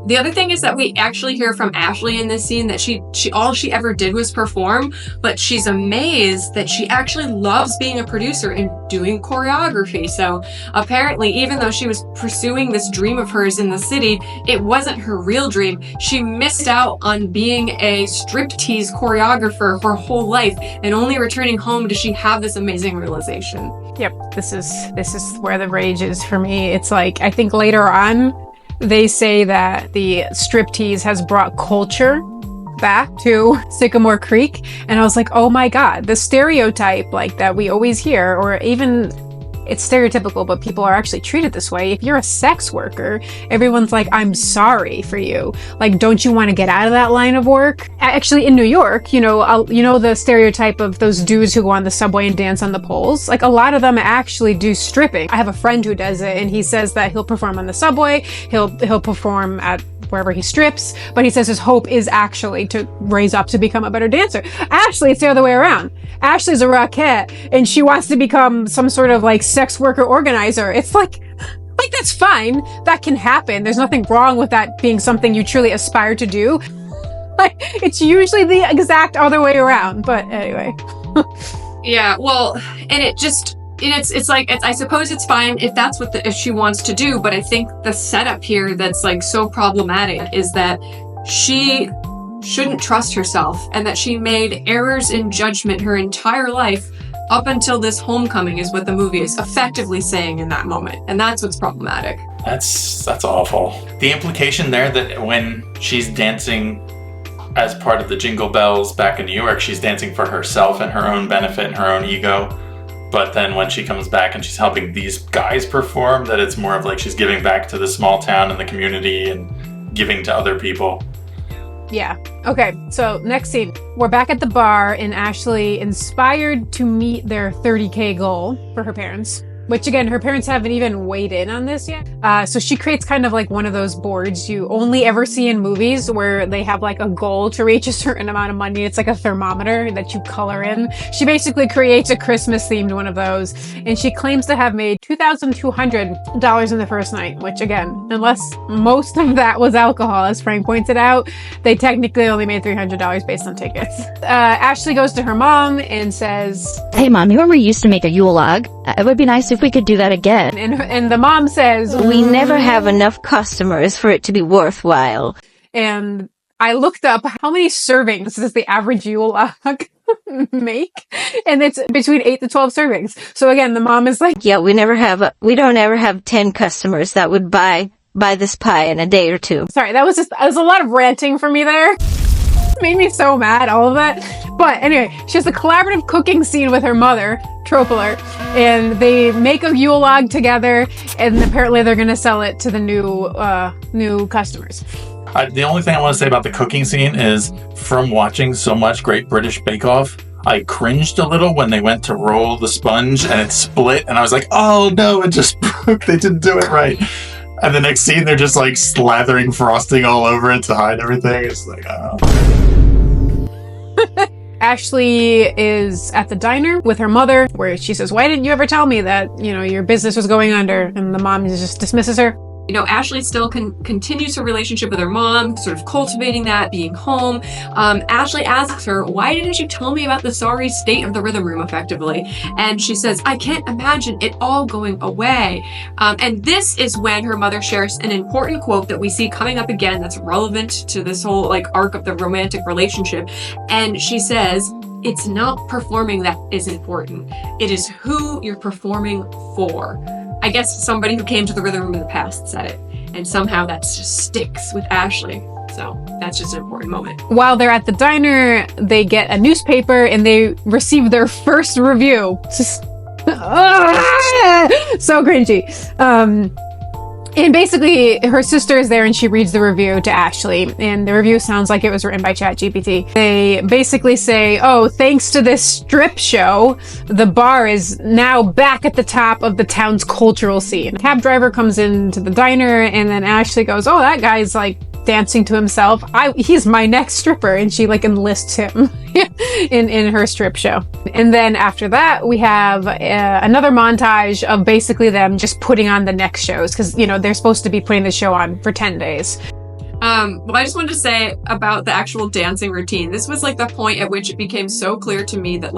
The other thing is that we actually hear from Ashley in this scene that she all she ever did was perform, but she's amazed that she actually loves being a producer and doing choreography. So apparently, even though she was pursuing this dream of hers in the city, it wasn't her real dream. She missed out on being a striptease choreographer her whole life, and only returning home does she have this amazing realization. Yep, this is where the rage is for me. It's like, I think later on, they say that the striptease has brought culture back to Sycamore Creek. And I was like, oh my God, the stereotype like that we always hear, or even it's stereotypical, but people are actually treated this way. If you're a sex worker, everyone's like, I'm sorry for you. Like, don't you want to get out of that line of work? Actually, in New York, you know the stereotype of those dudes who go on the subway and dance on the poles. Like, a lot of them actually do stripping. I have a friend who does it, and he says that he'll perform on the subway. He'll perform at wherever he strips, but he says his hope is actually to raise up to become a better dancer. Ashley, it's the other way around. Ashley's a rockette, and she wants to become some sort of like sex worker organizer. It's like that's fine. That can happen. There's nothing wrong with that being something you truly aspire to do. Like, it's usually the exact other way around. But anyway. Yeah, well, and it's like, I suppose it's fine if that's if she wants to do, but I think the setup here that's like so problematic is that she shouldn't trust herself, and that she made errors in judgment her entire life up until this homecoming, is what the movie is effectively saying in that moment. And that's what's problematic. That's awful. The implication there that when she's dancing as part of the Jingle Bells back in New York, she's dancing for herself and her own benefit and her own ego. But then when she comes back and she's helping these guys perform, that it's more of like she's giving back to the small town and the community and giving to other people. Yeah. Okay, so next scene. We're back at the bar, and Ashley, inspired to meet their $30K goal for her parents, which again, her parents haven't even weighed in on this yet. So she creates kind of like one of those boards you only ever see in movies where they have like a goal to reach a certain amount of money. It's like a thermometer that you color in. She basically creates a Christmas themed one of those, and she claims to have made $2,200 in the first night, which again, unless most of that was alcohol, as Frank pointed out, they technically only made $300 based on tickets. Ashley goes to her mom and says, Hey mom, you remember you used to make a Yule log? It would be nice if we could do that again. and the mom says, We never have enough customers for it to be worthwhile. And I looked up how many servings does the average Yule log make, and it's between 8 to 12 servings. So again, the mom is like, Yeah, we don't ever have 10 customers that would buy this pie in a day or two. sorry, that was a lot of ranting for me there. It made me so mad, all of that. But anyway, she has a collaborative cooking scene with her mother, trope alert, and they make a Yule log together, and apparently they're going to sell it to the new customers. The only thing I want to say about the cooking scene is, from watching so much Great British Bake Off, I cringed a little when they went to roll the sponge and it split, and I was like, oh no, it just broke. They didn't do it right. And the next scene, they're just like slathering frosting all over it to hide everything. It's like, oh. Ashley is at the diner with her mother, where she says, why didn't you ever tell me that, your business was going under? And the mom just dismisses her. Ashley still continues her relationship with her mom, sort of cultivating that, being home. Ashley asks her, why didn't you tell me about the sorry state of the rhythm room, effectively? And she says, I can't imagine it all going away. And this is when her mother shares an important quote that we see coming up again that's relevant to this whole arc of the romantic relationship. And she says, it's not performing that is important. It is who you're performing for. I guess somebody who came to the rhythm room in the past said it, and somehow that just sticks with Ashley. So that's just an important moment. While they're at the diner, they get a newspaper and they receive their first review. Just, so cringy. And basically, her sister is there and she reads the review to Ashley. And the review sounds like it was written by ChatGPT. They basically say, oh, thanks to this strip show, the bar is now back at the top of the town's cultural scene. A cab driver comes into the diner and then Ashley goes, oh, that guy's dancing to himself. He's my next stripper. And she enlists him in her strip show. And then after that, we have another montage of basically them just putting on the next shows. Because, they're supposed to be putting the show on for 10 days. Well, I just wanted to say about the actual dancing routine. This was the point at which it became so clear to me that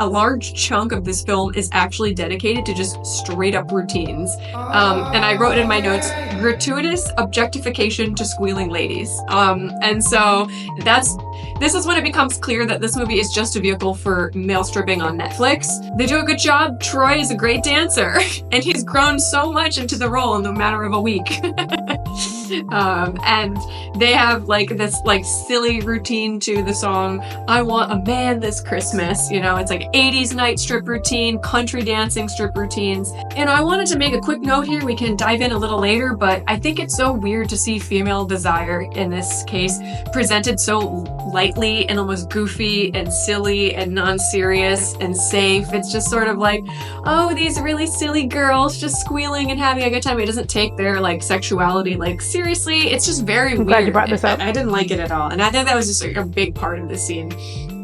a large chunk of this film is actually dedicated to just straight up routines. And I wrote in my notes, gratuitous objectification to squealing ladies. And so this is when it becomes clear that this movie is just a vehicle for male stripping on Netflix. They do a good job. Troy is a great dancer and he's grown so much into the role in the matter of a week. And they have this silly routine to the song, I Want a Man This Christmas. It's 80s night strip routine, country dancing strip routines. And I wanted to make a quick note here. We can dive in a little later, but I think it's so weird to see female desire in this case presented so lightly and almost goofy and silly and non-serious and safe. It's just sort of oh, these really silly girls just squealing and having a good time. It doesn't take their sexuality seriously. It's just very weird. Glad you brought this up. I didn't like it at all. And I think that was just a big part of the scene.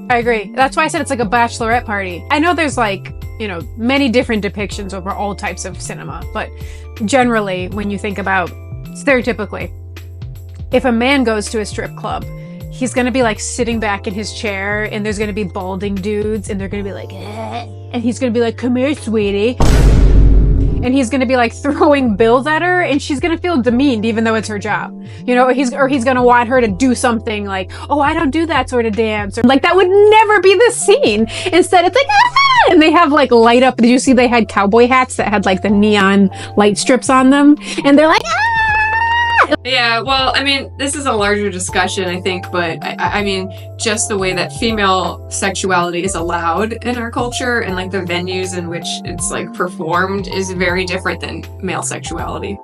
I agree. That's why I said it's like a bachelorette party. I know there's many different depictions over all types of cinema, but generally, when you think about stereotypically, if a man goes to a strip club, he's gonna be sitting back in his chair and there's gonna be balding dudes and they're gonna be and he's gonna be come here, sweetie. And he's gonna be throwing bills at her and she's gonna feel demeaned even though it's her job. He's gonna want her to do something oh, I don't do that sort of dance. Or that would never be the scene. Instead it's ah! And they have light up. Did you see they had cowboy hats that had the neon light strips on them? And they're ah! Yeah, well, this is a larger discussion, I think, but just the way that female sexuality is allowed in our culture and the venues in which it's performed is very different than male sexuality.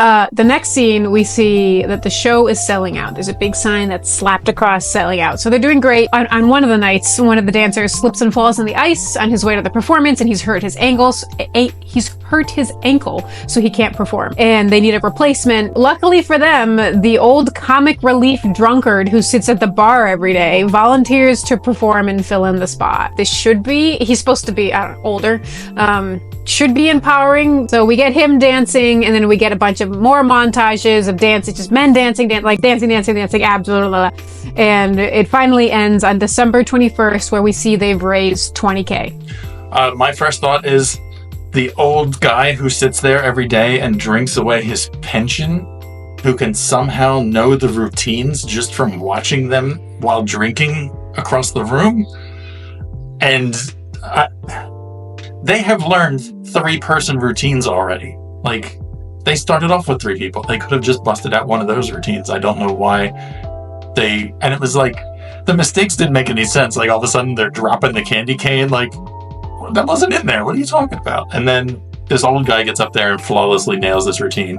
The next scene, we see that the show is selling out. There's a big sign that's slapped across selling out. So they're doing great. On one of the nights, one of the dancers slips and falls on the ice on his way to the performance, and he's hurt his ankles. He's hurt his ankle, so he can't perform. And they need a replacement. Luckily for them, the old comic relief drunkard who sits at the bar every day volunteers to perform and fill in the spot. He's supposed to be, older. Should be empowering. So we get him dancing, and then we get a bunch of more montages of dancing, just men dancing, dancing, abs, blah, blah, blah. And it finally ends on December 21st, where we see they've raised $20K. My first thought is the old guy who sits there every day and drinks away his pension, who can somehow know the routines just from watching them while drinking across the room. And they have learned 3-person routines already. Like, they started off with 3 people. They could have just busted out one of those routines. I don't know why and it was like, the mistakes didn't make any sense. Like, all of a sudden they're dropping the candy cane. Like, that wasn't in there. What are you talking about? And then this old guy gets up there and flawlessly nails this routine.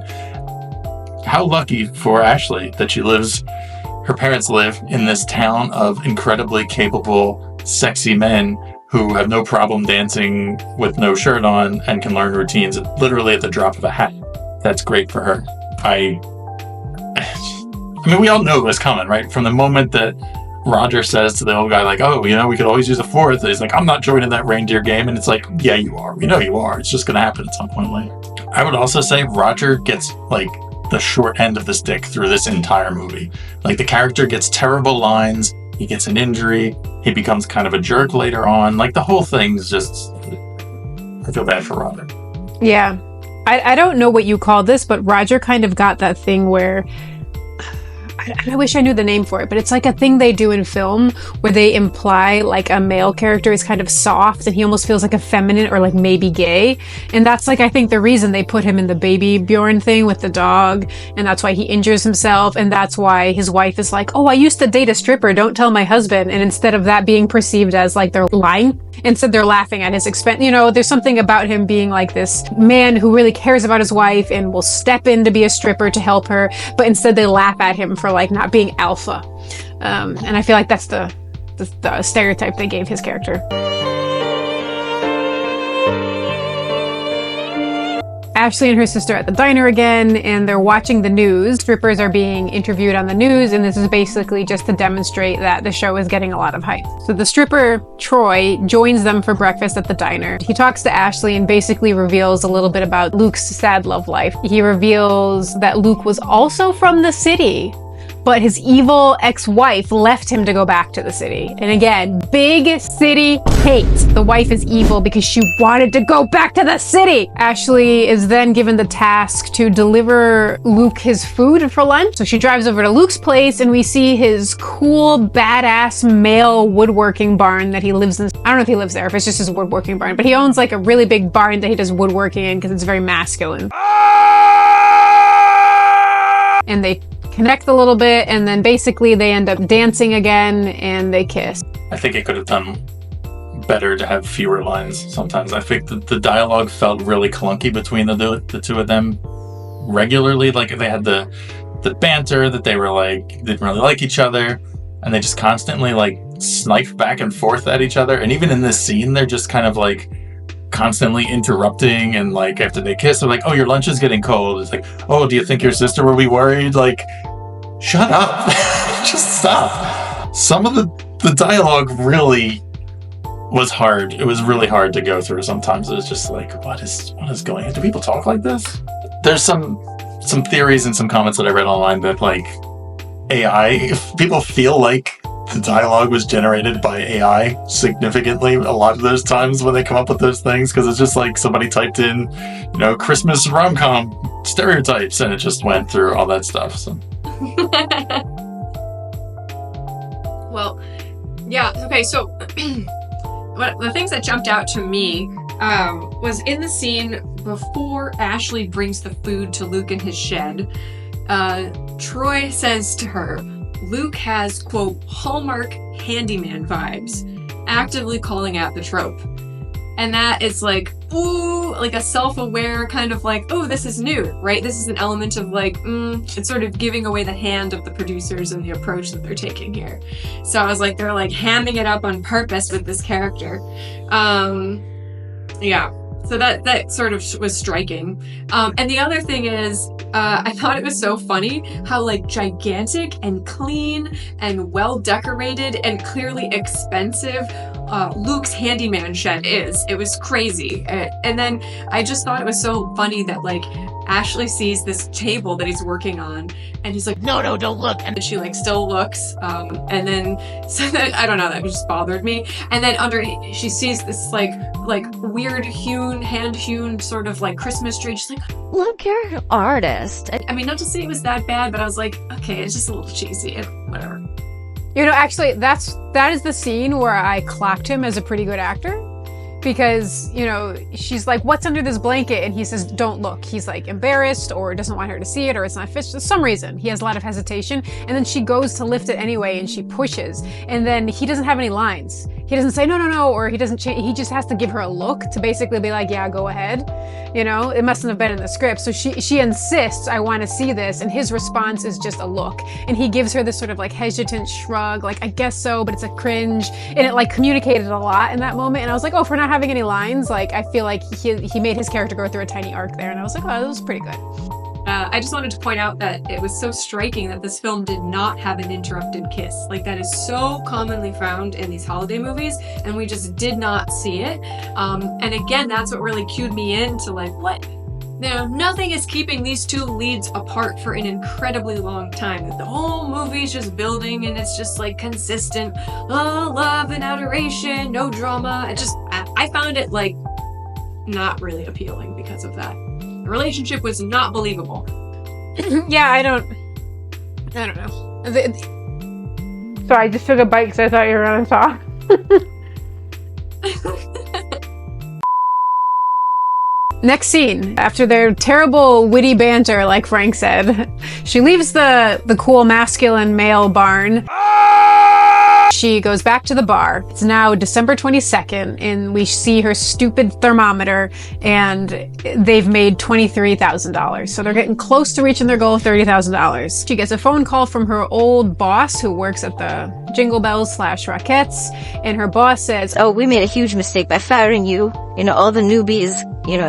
How lucky for Ashley that her parents live in this town of incredibly capable, sexy men who have no problem dancing with no shirt on and can learn routines literally at the drop of a hat. That's great for her. I mean, we all know it was coming, right? From the moment that Roger says to the old guy, like, oh, we could always use a 4th. He's like, I'm not joining that reindeer game. And it's like, yeah, you are. We know you are. It's just going to happen at some point later. I would also say Roger gets, like, the short end of the stick through this entire movie. Like, the character gets terrible lines. He gets an injury. He becomes kind of a jerk later on. Like, the whole thing's just... I feel bad for Roger. Yeah. I don't know what you call this, but Roger kind of got that thing where... I wish I knew the name for it, but it's like a thing they do in film where they imply like a male character is kind of soft and he almost feels like effeminate or like maybe gay. And that's like, I think the reason they put him in the baby Bjorn thing with the dog. And that's why he injures himself. And that's why his wife is like, oh, I used to date a stripper. Don't tell my husband. And instead of that being perceived as like they're lying, instead they're laughing at his expense. There's something about him being like this man who really cares about his wife and will step in to be a stripper to help her. But instead they laugh at him for like not being alpha. And I feel like that's the stereotype they gave his character. Ashley and her sister at the diner again, and they're watching the news. Strippers are being interviewed on the news, and this is basically just to demonstrate that the show is getting a lot of hype. So the stripper, Troy, joins them for breakfast at the diner. He talks to Ashley and basically reveals a little bit about Luke's sad love life. He reveals that Luke was also from the city, but his evil ex-wife left him to go back to the city. And again, big city hate. The wife is evil because she wanted to go back to the city. Ashley is then given the task to deliver Luke his food for lunch. So she drives over to Luke's place and we see his cool, badass male woodworking barn that he lives in. I don't know if he lives there, if it's just his woodworking barn, but he owns like a really big barn that he does woodworking in because it's very masculine. And they connect a little bit, and then basically they end up dancing again and they kiss. I think it could have done better to have fewer lines sometimes. I think the dialogue felt really clunky between the two of them regularly. Like, they had the banter that they were like, didn't really like each other, and they just constantly like sniped back and forth at each other. And even in this scene, they're just kind of like constantly interrupting, and like after they kiss, they're like, oh, your lunch is getting cold. It's like, oh, do you think your sister will be worried? Like, shut up. Just stop. Some of the dialogue really was hard. It was really hard to go through. Sometimes it was just like, what is going on? Do people talk like this? There's some theories and some comments that I read online that like AI, if people feel like the dialogue was generated by AI significantly a lot of those times when they come up with those things, because it's just like somebody typed in, Christmas rom-com stereotypes, and it just went through all that stuff. So. Well, yeah, okay, so the things that jumped out to me was in the scene before Ashley brings the food to Luke in his shed. Troy says to her, Luke has, quote, Hallmark handyman vibes, actively calling out the trope. And that is like, ooh, like a self-aware kind of like, oh, this is new, right? This is an element of like, it's sort of giving away the hand of the producers and the approach that they're taking here. So I was like, they're like hamming it up on purpose with this character. Yeah. So that sort of was striking. And the other thing is, I thought it was so funny how like gigantic and clean and well decorated and clearly expensive Luke's handyman shed is. It was crazy. And then I just thought it was so funny that like Ashley sees this table that he's working on and he's like, No, don't look. and she like still looks, and then so that, I don't know, that just bothered me. And then she sees this like weird hand hewn sort of like Christmas tree. She's like, Look, you're an artist. I mean, not to say it was that bad, but I was like, okay, it's just a little cheesy and whatever. You know, actually, that is the scene where I clocked him as a pretty good actor. Because, you know, she's like, what's under this blanket? And he says, don't look. He's like embarrassed or doesn't want her to see it or it's not fit. For some reason, he has a lot of hesitation. And then she goes to lift it anyway and she pushes. And then he doesn't have any lines. He doesn't say, no, or he doesn't change. He just has to give her a look to basically be like, yeah, go ahead. You know, it mustn't have been in the script. So she insists, I want to see this. And his response is just a look. And he gives her this sort of like hesitant shrug, like, I guess so, but it's a cringe. And it like communicated a lot in that moment. And I was like, oh, for not having any lines, like, I feel like he made his character go through a tiny arc there. And I was like, oh, that was pretty good. I just wanted to point out that it was so striking that this film did not have an interrupted kiss. Like, that is so commonly found in these holiday movies, and we just did not see it. And again, that's what really cued me in to like, what? You know, nothing is keeping these two leads apart for an incredibly long time. The whole movie's just building, and it's just like consistent, love and adoration, no drama. I found it like not really appealing because of that. The relationship was not believable. Yeah, I don't know. Sorry, I just took a bite because I thought you were gonna talk. Next scene, after their terrible witty banter, like Frank said, she leaves the cool masculine male barn. She goes back to the bar. It's now December 22nd, and we see her stupid thermometer, and they've made $23,000. So they're getting close to reaching their goal of $30,000. She gets a phone call from her old boss who works at the Jingle Bells / Rockettes, and her boss says, Oh, we made a huge mistake by firing you. You know, all the newbies, you know,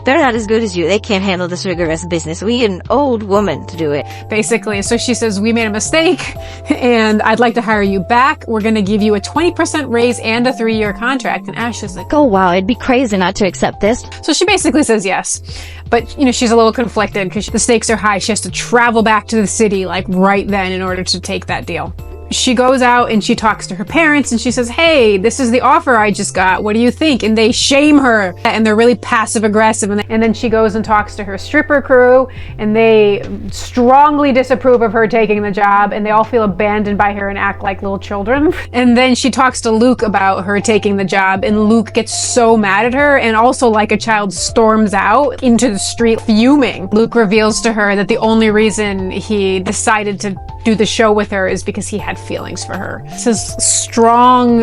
they're not as good as you. They can't handle this rigorous business. We need an old woman to do it. Basically. So she says, we made a mistake and I'd like to hire you back. We're going to give you a 20% raise and a 3-year contract. And Ashley's like, Oh wow, I'd be crazy not to accept this. so she basically says yes. But, you know, she's a little conflicted because the stakes are high. She has to travel back to the city like right then in order to take that deal. She goes out and she talks to her parents and she says, hey, this is the offer I just got. What do you think? And they shame her and they're really passive aggressive. And then she goes and talks to her stripper crew and they strongly disapprove of her taking the job and they all feel abandoned by her and act like little children. And then she talks to Luke about her taking the job and Luke gets so mad at her and also like a child storms out into the street fuming. Luke reveals to her that the only reason he decided to do the show with her is because he had feelings for her. This is strong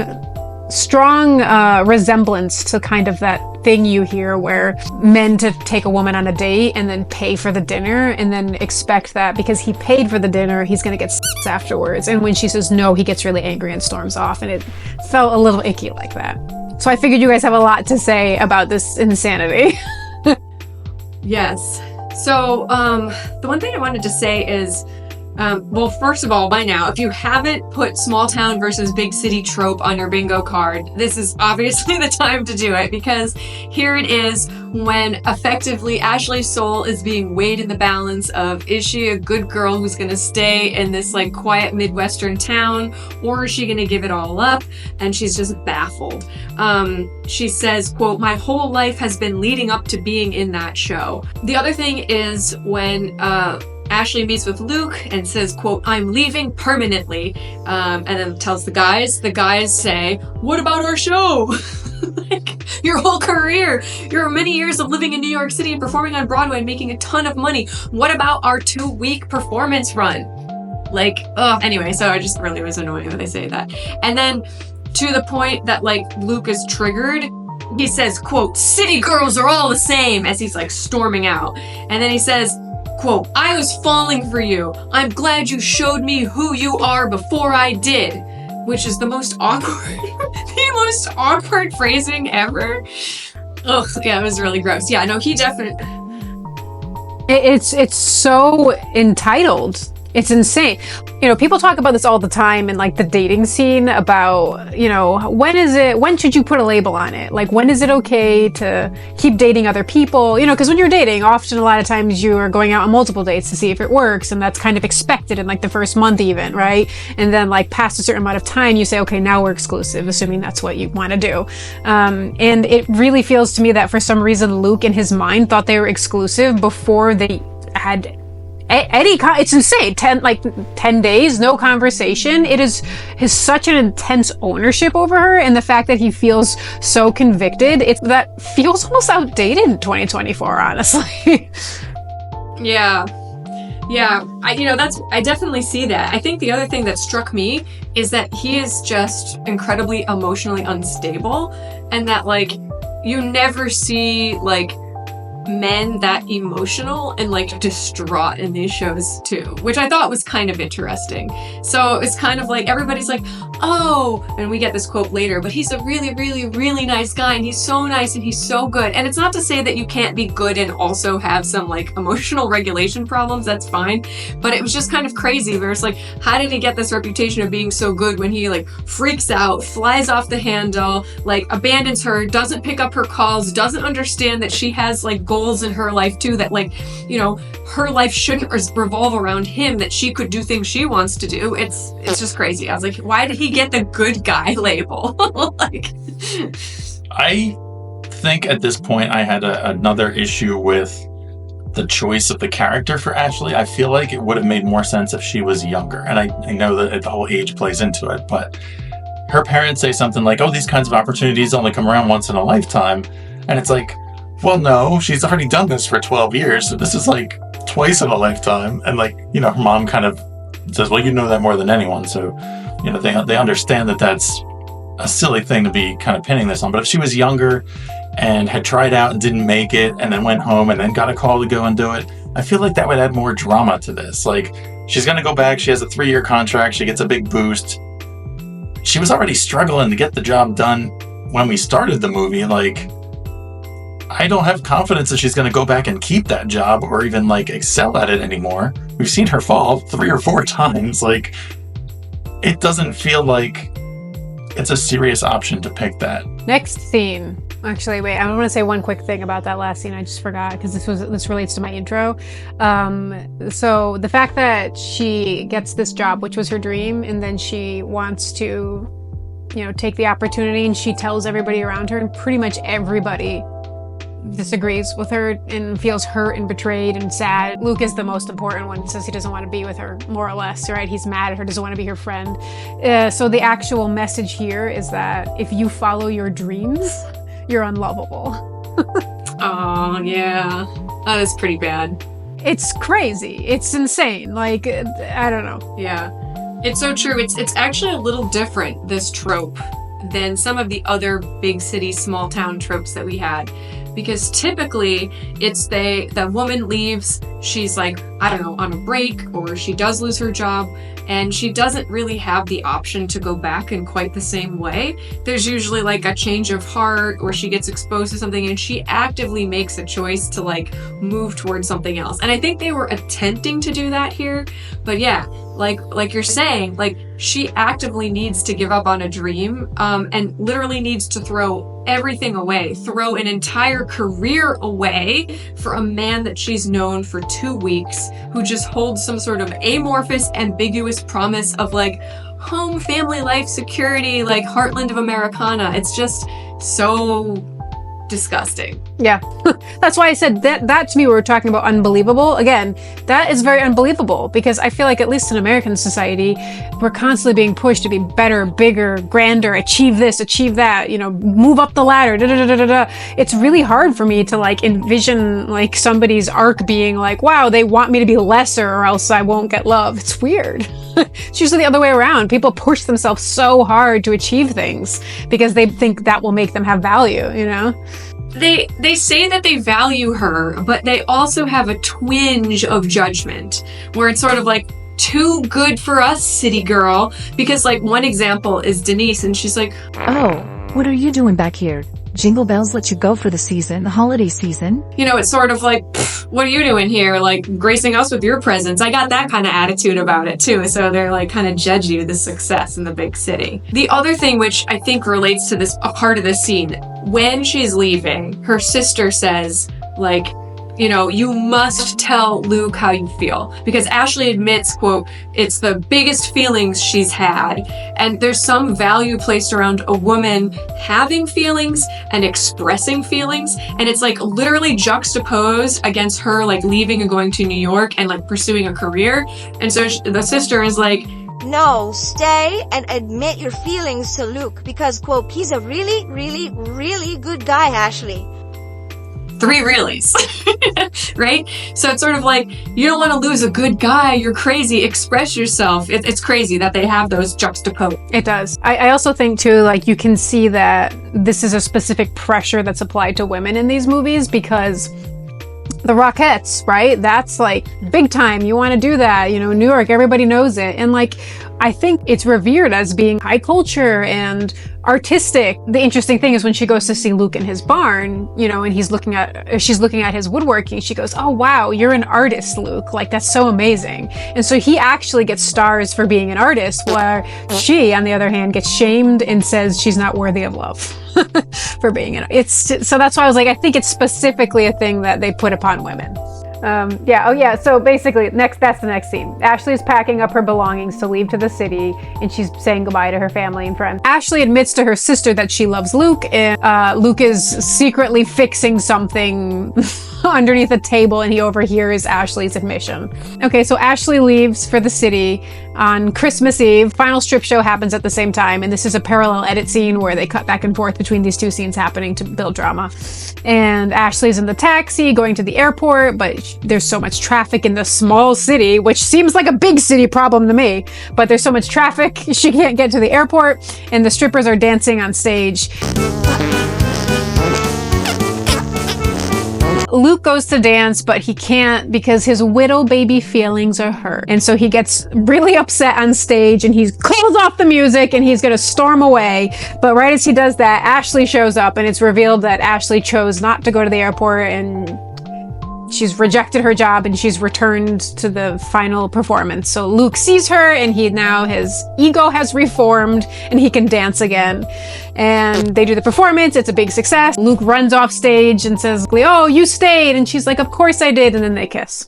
resemblance to kind of that thing you hear where men to take a woman on a date and then pay for the dinner and then expect that because he paid for the dinner, he's gonna get sex afterwards. And when she says no, he gets really angry and storms off. And it felt a little icky like that. So I figured you guys have a lot to say about this insanity. Yes. So, the one thing I wanted to say is, well, first of all, by now, if you haven't put small town versus big city trope on your bingo card, this is obviously the time to do it because here it is when effectively Ashley's soul is being weighed in the balance of, is she a good girl who's going to stay in this like quiet Midwestern town or is she going to give it all up? And she's just baffled. She says, quote, my whole life has been leading up to being in that show. The other thing is when, Ashley meets with Luke and says, quote, I'm leaving permanently, and then tells the guys say, what about our show? Like, your whole career, your many years of living in New York City and performing on Broadway and making a ton of money. What about our 2-week performance run? Like, anyway, so I just really was annoyed when they say that. And then to the point that like Luke is triggered, he says, quote, "City girls are all the same," as he's like storming out. And then he says, quote, "I was falling for you. I'm glad you showed me who you are before I did," which is the most awkward phrasing ever. Ugh, yeah, it was really gross. Yeah, no, he definitely... It's so entitled. It's insane. You know, people talk about this all the time in like the dating scene about, you know, when should you put a label on it? Like, when is it okay to keep dating other people? You know, because when you're dating, often a lot of times you are going out on multiple dates to see if it works. And that's kind of expected in like the first month even, right? And then like past a certain amount of time, you say, okay, now we're exclusive, assuming that's what you want to do. And it really feels to me that for some reason, Luke in his mind thought they were exclusive before they had it's insane. 10 days, no conversation. It is such an intense ownership over her, and the fact that he feels so convicted, that feels almost outdated in 2024, honestly. Yeah. I definitely see that. I think the other thing that struck me is that he is just incredibly emotionally unstable, and that like you never see like men that emotional and like distraught in these shows too, which I thought was kind of interesting. So it's kind of like everybody's like, oh, and we get this quote later, but he's a really, really, really nice guy, and he's so nice and he's so good. And it's not to say that you can't be good and also have some like emotional regulation problems, that's fine. But it was just kind of crazy where it's like, how did he get this reputation of being so good when he like freaks out, flies off the handle, like abandons her, doesn't pick up her calls, doesn't understand that she has like goals in her life too, that like, you know, her life shouldn't revolve around him, that she could do things she wants to do. It's just crazy. I was like, why did he get the good guy label? Like, I think at this point I had another issue with the choice of the character for Ashley. I feel like it would have made more sense if she was younger, and I know that the whole age plays into it, but her parents say something like, oh, these kinds of opportunities only come around once in a lifetime, and it's like, well, no, she's already done this for 12 years, so this is like twice in a lifetime. And like, you know, her mom kind of says, well, you know that more than anyone, so, you know, they understand that that's a silly thing to be kind of pinning this on. But if she was younger and had tried out and didn't make it, and then went home and then got a call to go and do it, I feel like that would add more drama to this. Like, she's going to go back, she has a 3-year contract, she gets a big boost. She was already struggling to get the job done when we started the movie. Like, I don't have confidence that she's going to go back and keep that job or even like excel at it anymore. We've seen her fall 3 or 4 times. Like, it doesn't feel like it's a serious option to pick that. Next scene. Actually, wait, I want to say one quick thing about that last scene. I just forgot because this relates to my intro. So the fact that she gets this job, which was her dream, and then she wants to, you know, take the opportunity, and she tells everybody around her, and pretty much everybody disagrees with her and feels hurt and betrayed and sad. Luke is the most important one, says he doesn't want to be with her, more or less, right? He's mad at her, doesn't want to be her friend. So the actual message here is that if you follow your dreams, you're unlovable. Oh, yeah. That is pretty bad. It's crazy. It's insane. Like, I don't know. Yeah. It's so true. It's actually a little different, this trope, than some of the other big city, small town tropes that we had. Because typically it's the woman leaves, she's like, I don't know, on a break, or she does lose her job, and she doesn't really have the option to go back in quite the same way. There's usually like a change of heart, or she gets exposed to something and she actively makes a choice to like move towards something else. And I think they were attempting to do that here, but yeah, like you're saying, like she actively needs to give up on a dream, and literally needs to throw everything away, throw an entire career away for a man that she's known for 2 weeks, who just holds some sort of amorphous, ambiguous promise of like home, family life, security, like heartland of Americana. It's just so disgusting. Yeah. That's why I said that to me, we were talking about unbelievable. Again, that is very unbelievable, because I feel like at least in American society, we're constantly being pushed to be better, bigger, grander, achieve this, achieve that, you know, move up the ladder, da, da, da, da, da. It's really hard for me to like envision like somebody's arc being like, wow, they want me to be lesser or else I won't get love. It's weird. It's usually the other way around. People push themselves so hard to achieve things because they think that will make them have value, you know? They say that they value her, but they also have a twinge of judgment where it's sort of like, too good for us, city girl. Because like one example is Denise, and she's like, oh, what are you doing back here? Jingle Bells let you go for the season, the holiday season. You know, it's sort of like, what are you doing here? Like gracing us with your presence. I got that kind of attitude about it too. So they're like kind of judge you the success in the big city. The other thing, which I think relates to this, a part of this scene, when she's leaving, her sister says like, you know, you must tell Luke how you feel. Because Ashley admits, quote, it's the biggest feelings she's had. And there's some value placed around a woman having feelings and expressing feelings. And it's like literally juxtaposed against her like leaving and going to New York and like pursuing a career. And so the sister is like, no, stay and admit your feelings to Luke because, quote, he's a really, really, really good guy, Ashley. 3 reallys, right? So it's sort of like, you don't want to lose a good guy. You're crazy. Express yourself. It's crazy that they have those juxtaposed. It does. I also think too, like you can see that this is a specific pressure that's applied to women in these movies because the Rockettes, right? That's like big time. You want to do that, you know, New York, everybody knows it. And like, I think it's revered as being high culture and artistic. The interesting thing is when she goes to see Luke in his barn, you know, and she's looking at his woodworking, she goes, oh wow, you're an artist, Luke. Like that's so amazing. And so he actually gets stars for being an artist, where she, on the other hand, gets shamed and says she's not worthy of love for being an artist. So that's why I was like, I think it's specifically a thing that they put upon women. So basically that's the next scene. Ashley's packing up her belongings to leave to the city, and she's saying goodbye to her family and friends. Ashley admits to her sister that she loves Luke, and Luke is secretly fixing something underneath a table, and he overhears Ashley's admission. Okay, so Ashley leaves for the city on Christmas Eve. Final strip show happens at the same time, and this is a parallel edit scene where they cut back and forth between these two scenes happening to build drama. And Ashley's in the taxi going to the airport, but there's so much traffic in the small city, which seems like a big city problem to me, but there's so much traffic she can't get to the airport, and the strippers are dancing on stage. Luke goes to dance, but he can't because his widow baby feelings are hurt. And so he gets really upset on stage and he calls off the music and he's going to storm away. But right as he does that, Ashley shows up, and it's revealed that Ashley chose not to go to the airport and she's rejected her job and she's returned to the final performance. So Luke sees her and his ego has reformed and he can dance again. And they do the performance. It's a big success. Luke runs off stage and says, oh, you stayed. And she's like, of course I did. And then they kiss.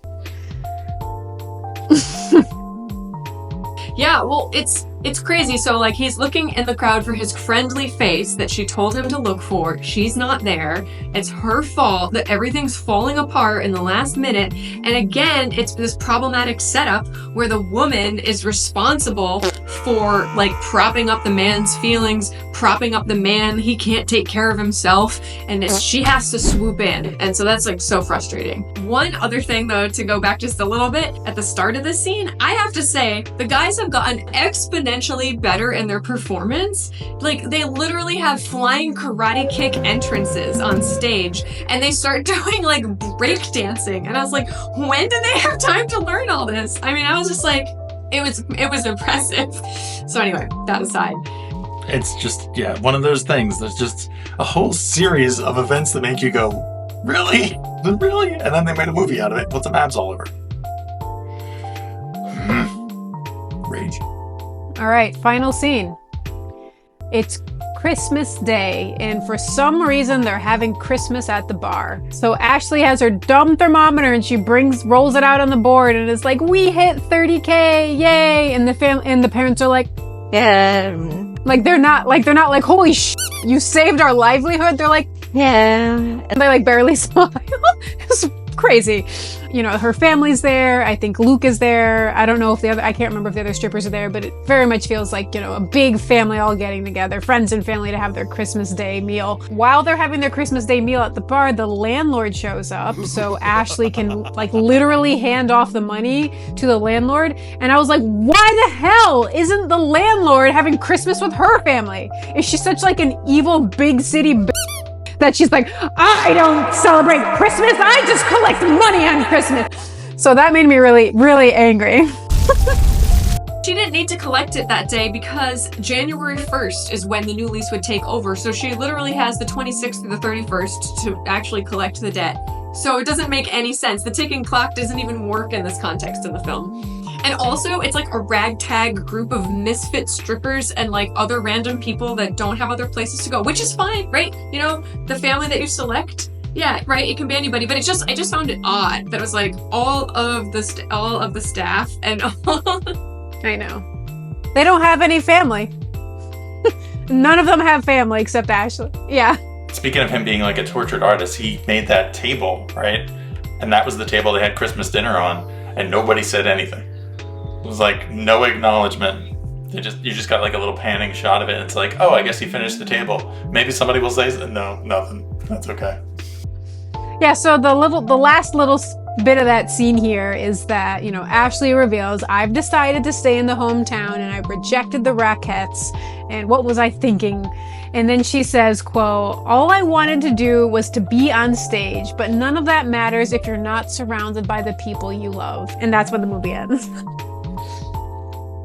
Yeah, well, it's crazy. So like he's looking in the crowd for his friendly face that she told him to look for. She's not there. It's her fault that everything's falling apart in the last minute. And again, it's this problematic setup where the woman is responsible for like propping up the man's feelings, propping up the man. He can't take care of himself, and she has to swoop in. And so that's like so frustrating. One other thing though, to go back just a little bit, at the start of this scene, I have to say the guys have gotten exponentially better in their performance. Like they literally have flying karate kick entrances on stage, and they start doing like break dancing, and I was like, when did they have time to learn all this? I mean, I was just like, it was impressive. So anyway, that aside, it's just one of those things. There's just a whole series of events that make you go, really? And then they made a movie out of it, put some abs all over. Rage. All right, final scene. It's Christmas Day, and for some reason they're having Christmas at the bar. So Ashley has her dumb thermometer and she rolls it out on the board and is like, we hit 30K, yay! And the parents are like, yeah. Like they're not like, holy sh**, you saved our livelihood. They're like, yeah. And they like barely smile. It's crazy. You know, her family's there. I think Luke is there. I don't know if I can't remember if the other strippers are there, but it very much feels like, you know, a big family all getting together, friends and family to have their Christmas Day meal. While they're having their Christmas Day meal at the bar, the landlord shows up. So Ashley can like literally hand off the money to the landlord. And I was like, why the hell isn't the landlord having Christmas with her family? Is she such like an evil big city that she's like, I don't celebrate Christmas, I just collect money on Christmas? So that made me really, really angry. She didn't need to collect it that day because January 1st is when the new lease would take over. So she literally has the 26th through the 31st to actually collect the debt. So it doesn't make any sense. The ticking clock doesn't even work in this context in the film. And also, it's like a ragtag group of misfit strippers and like other random people that don't have other places to go, which is fine, right? You know, the family that you select, yeah, right. It can be anybody, but I just found it odd that it was like all of the staff and all. I know. They don't have any family. None of them have family except Ashley. Yeah. Speaking of him being like a tortured artist, he made that table, right? And that was the table they had Christmas dinner on, and nobody said anything. It was like no acknowledgement. You just got like a little panning shot of it, and it's like, oh, I guess he finished the table. Maybe somebody will say, no, nothing. That's okay. Yeah, so the last little bit of that scene here is that, you know, Ashley reveals, I've decided to stay in the hometown and I've rejected the Rockettes, and what was I thinking? And then she says, quote, all I wanted to do was to be on stage, but none of that matters if you're not surrounded by the people you love. And that's when the movie ends.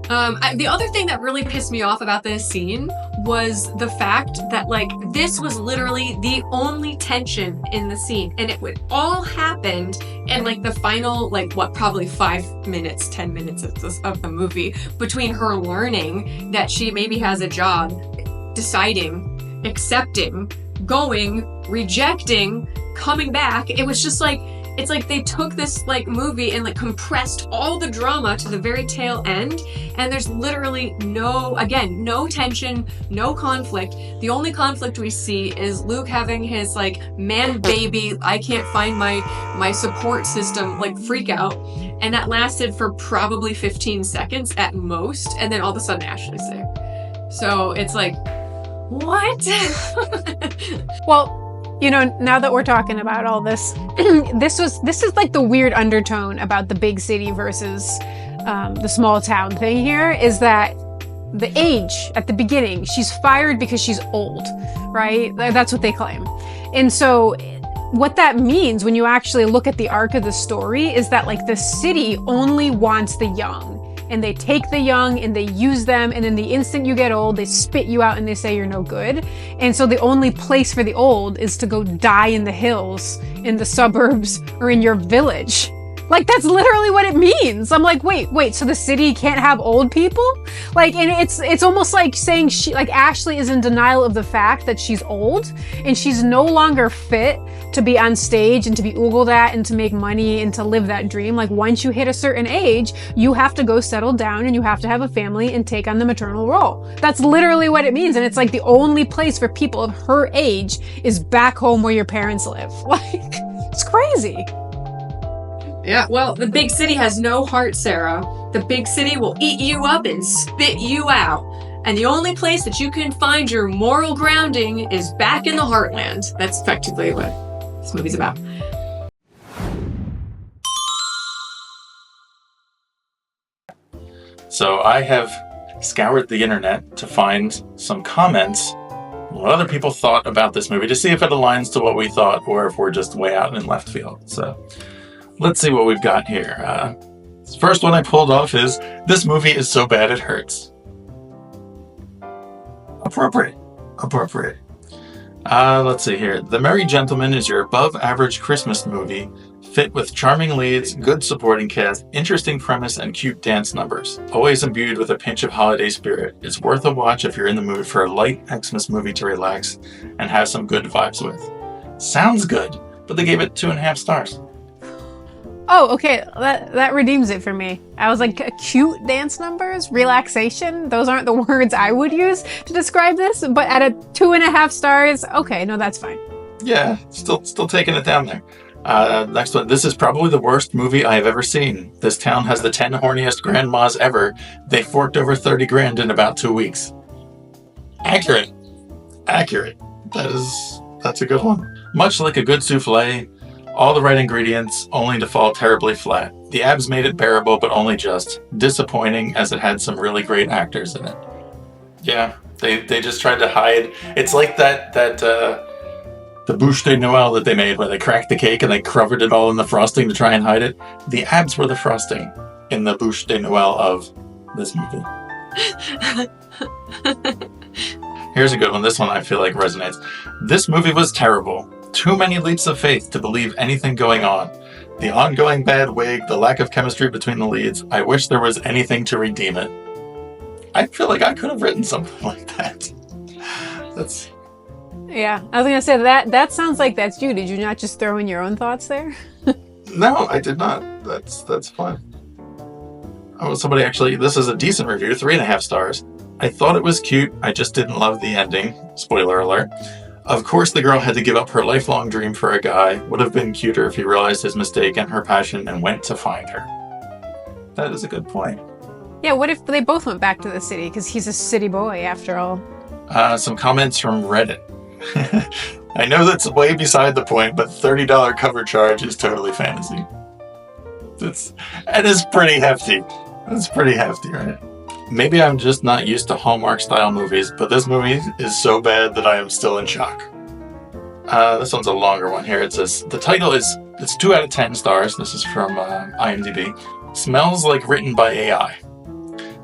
The other thing that really pissed me off about this scene was the fact that, like, this was literally the only tension in the scene, and it would all happened in, like, the final, like, what, probably 5 minutes, 10 minutes of the movie, between her learning that she maybe has a job, deciding, accepting, going, rejecting, coming back. It was just like, it's like they took this like movie and like compressed all the drama to the very tail end, and there's literally no tension, no conflict. The only conflict we see is Luke having his like man baby, I can't find my support system like freak out, and that lasted for probably 15 seconds at most, and then all of a sudden Ashley's there. So it's like, what? Well, you know, now that we're talking about all this, this is like the weird undertone about the big city versus the small town thing here, is that the age at the beginning, she's fired because she's old, right? That's what they claim. And so what that means when you actually look at the arc of the story is that like the city only wants the young. And they take the young and they use them, and then the instant you get old, they spit you out and they say you're no good. And so the only place for the old is to go die in the hills, in the suburbs, or in your village. Like, that's literally what it means. I'm like, wait, so the city can't have old people? Like, and it's almost like saying Ashley is in denial of the fact that she's old and she's no longer fit to be on stage and to be oogled at and to make money and to live that dream. Like, once you hit a certain age, you have to go settle down and you have to have a family and take on the maternal role. That's literally what it means. And it's like the only place for people of her age is back home where your parents live. Like, it's crazy. Yeah, well, the big city has no heart, Sarah. The big city will eat you up and spit you out. And the only place that you can find your moral grounding is back in the heartland. That's effectively what this movie's about. So I have scoured the internet to find some comments, what other people thought about this movie, to see if it aligns to what we thought or if we're just way out in left field. So let's see what we've got here. First one I pulled off is, this movie is so bad it hurts. Appropriate. Let's see here. The Merry Gentleman is your above-average Christmas movie, fit with charming leads, good supporting cast, interesting premise, and cute dance numbers. Always imbued with a pinch of holiday spirit. It's worth a watch if you're in the mood for a light Xmas movie to relax and have some good vibes with. Sounds good, but they gave it 2.5 stars. Oh, okay. That redeems it for me. I was like, cute dance numbers, relaxation. Those aren't the words I would use to describe this, but at a 2.5 stars, okay, no, that's fine. Yeah, still taking it down there. Next one. This is probably the worst movie I have ever seen. This town has the 10 horniest grandmas ever. They forked over 30 grand in about 2 weeks. Accurate. That's a good one. Much like a good souffle, all the right ingredients, only to fall terribly flat. The abs made it bearable, but only just. Disappointing, as it had some really great actors in it. Yeah, they just tried to hide. It's like the bouche de Noël that they made, where they cracked the cake and they covered it all in the frosting to try and hide it. The abs were the frosting in the bouche de Noël of this movie. Here's a good one. This one I feel like resonates. This movie was terrible. Too many leaps of faith to believe anything going on. The ongoing bad wig, the lack of chemistry between the leads. I wish there was anything to redeem it. I feel like I could have written something like that. That's... Yeah, I was gonna say that sounds like that's you. Did you not just throw in your own thoughts there? No, I did not. That's fine. Oh, somebody actually, this is a decent review, 3.5 stars. I thought it was cute, I just didn't love the ending. Spoiler alert. Of course the girl had to give up her lifelong dream for a guy. Would have been cuter if he realized his mistake and her passion and went to find her. That is a good point. Yeah, what if they both went back to the city? Because he's a city boy after all. Some comments from Reddit. I know that's way beside the point, but $30 cover charge is totally fantasy. That is pretty hefty. That's pretty hefty, right? Maybe I'm just not used to Hallmark-style movies, but this movie is so bad that I am still in shock. This one's a longer one here. It says, the title is, it's 2 out of 10 stars. This is from IMDb. Smells like written by AI.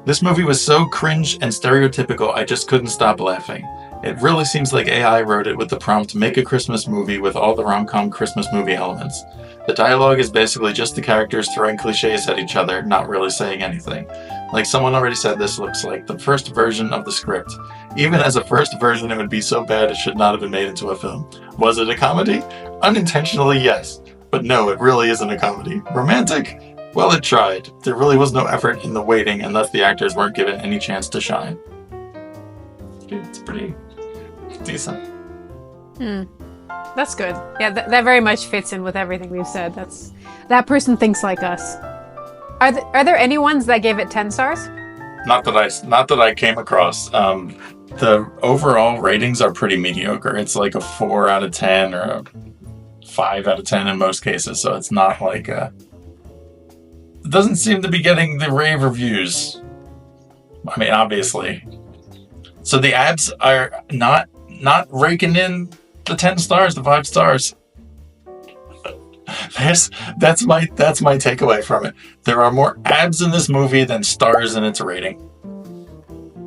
This movie was so cringe and stereotypical, I just couldn't stop laughing. It really seems like AI wrote it with the prompt, make a Christmas movie with all the rom-com Christmas movie elements. The dialogue is basically just the characters throwing cliches at each other, not really saying anything. Like someone already said, this looks like the first version of the script. Even as a first version, it would be so bad it should not have been made into a film. Was it a comedy? Unintentionally, yes. But no, it really isn't a comedy. Romantic? Well, it tried. There really was no effort in the waiting, and thus the actors weren't given any chance to shine. It's pretty decent. That's good. Yeah, that very much fits in with everything we've said. That person thinks like us. Are there any ones that gave it 10 stars? Not that I came across. The overall ratings are pretty mediocre. It's like a 4 out of 10 or a 5 out of 10 in most cases. So it's not like it doesn't seem to be getting the rave reviews. I mean, obviously. So the abs are not raking in the 10 stars, the 5 stars. That's my takeaway from it. There are more abs in this movie than stars in its rating.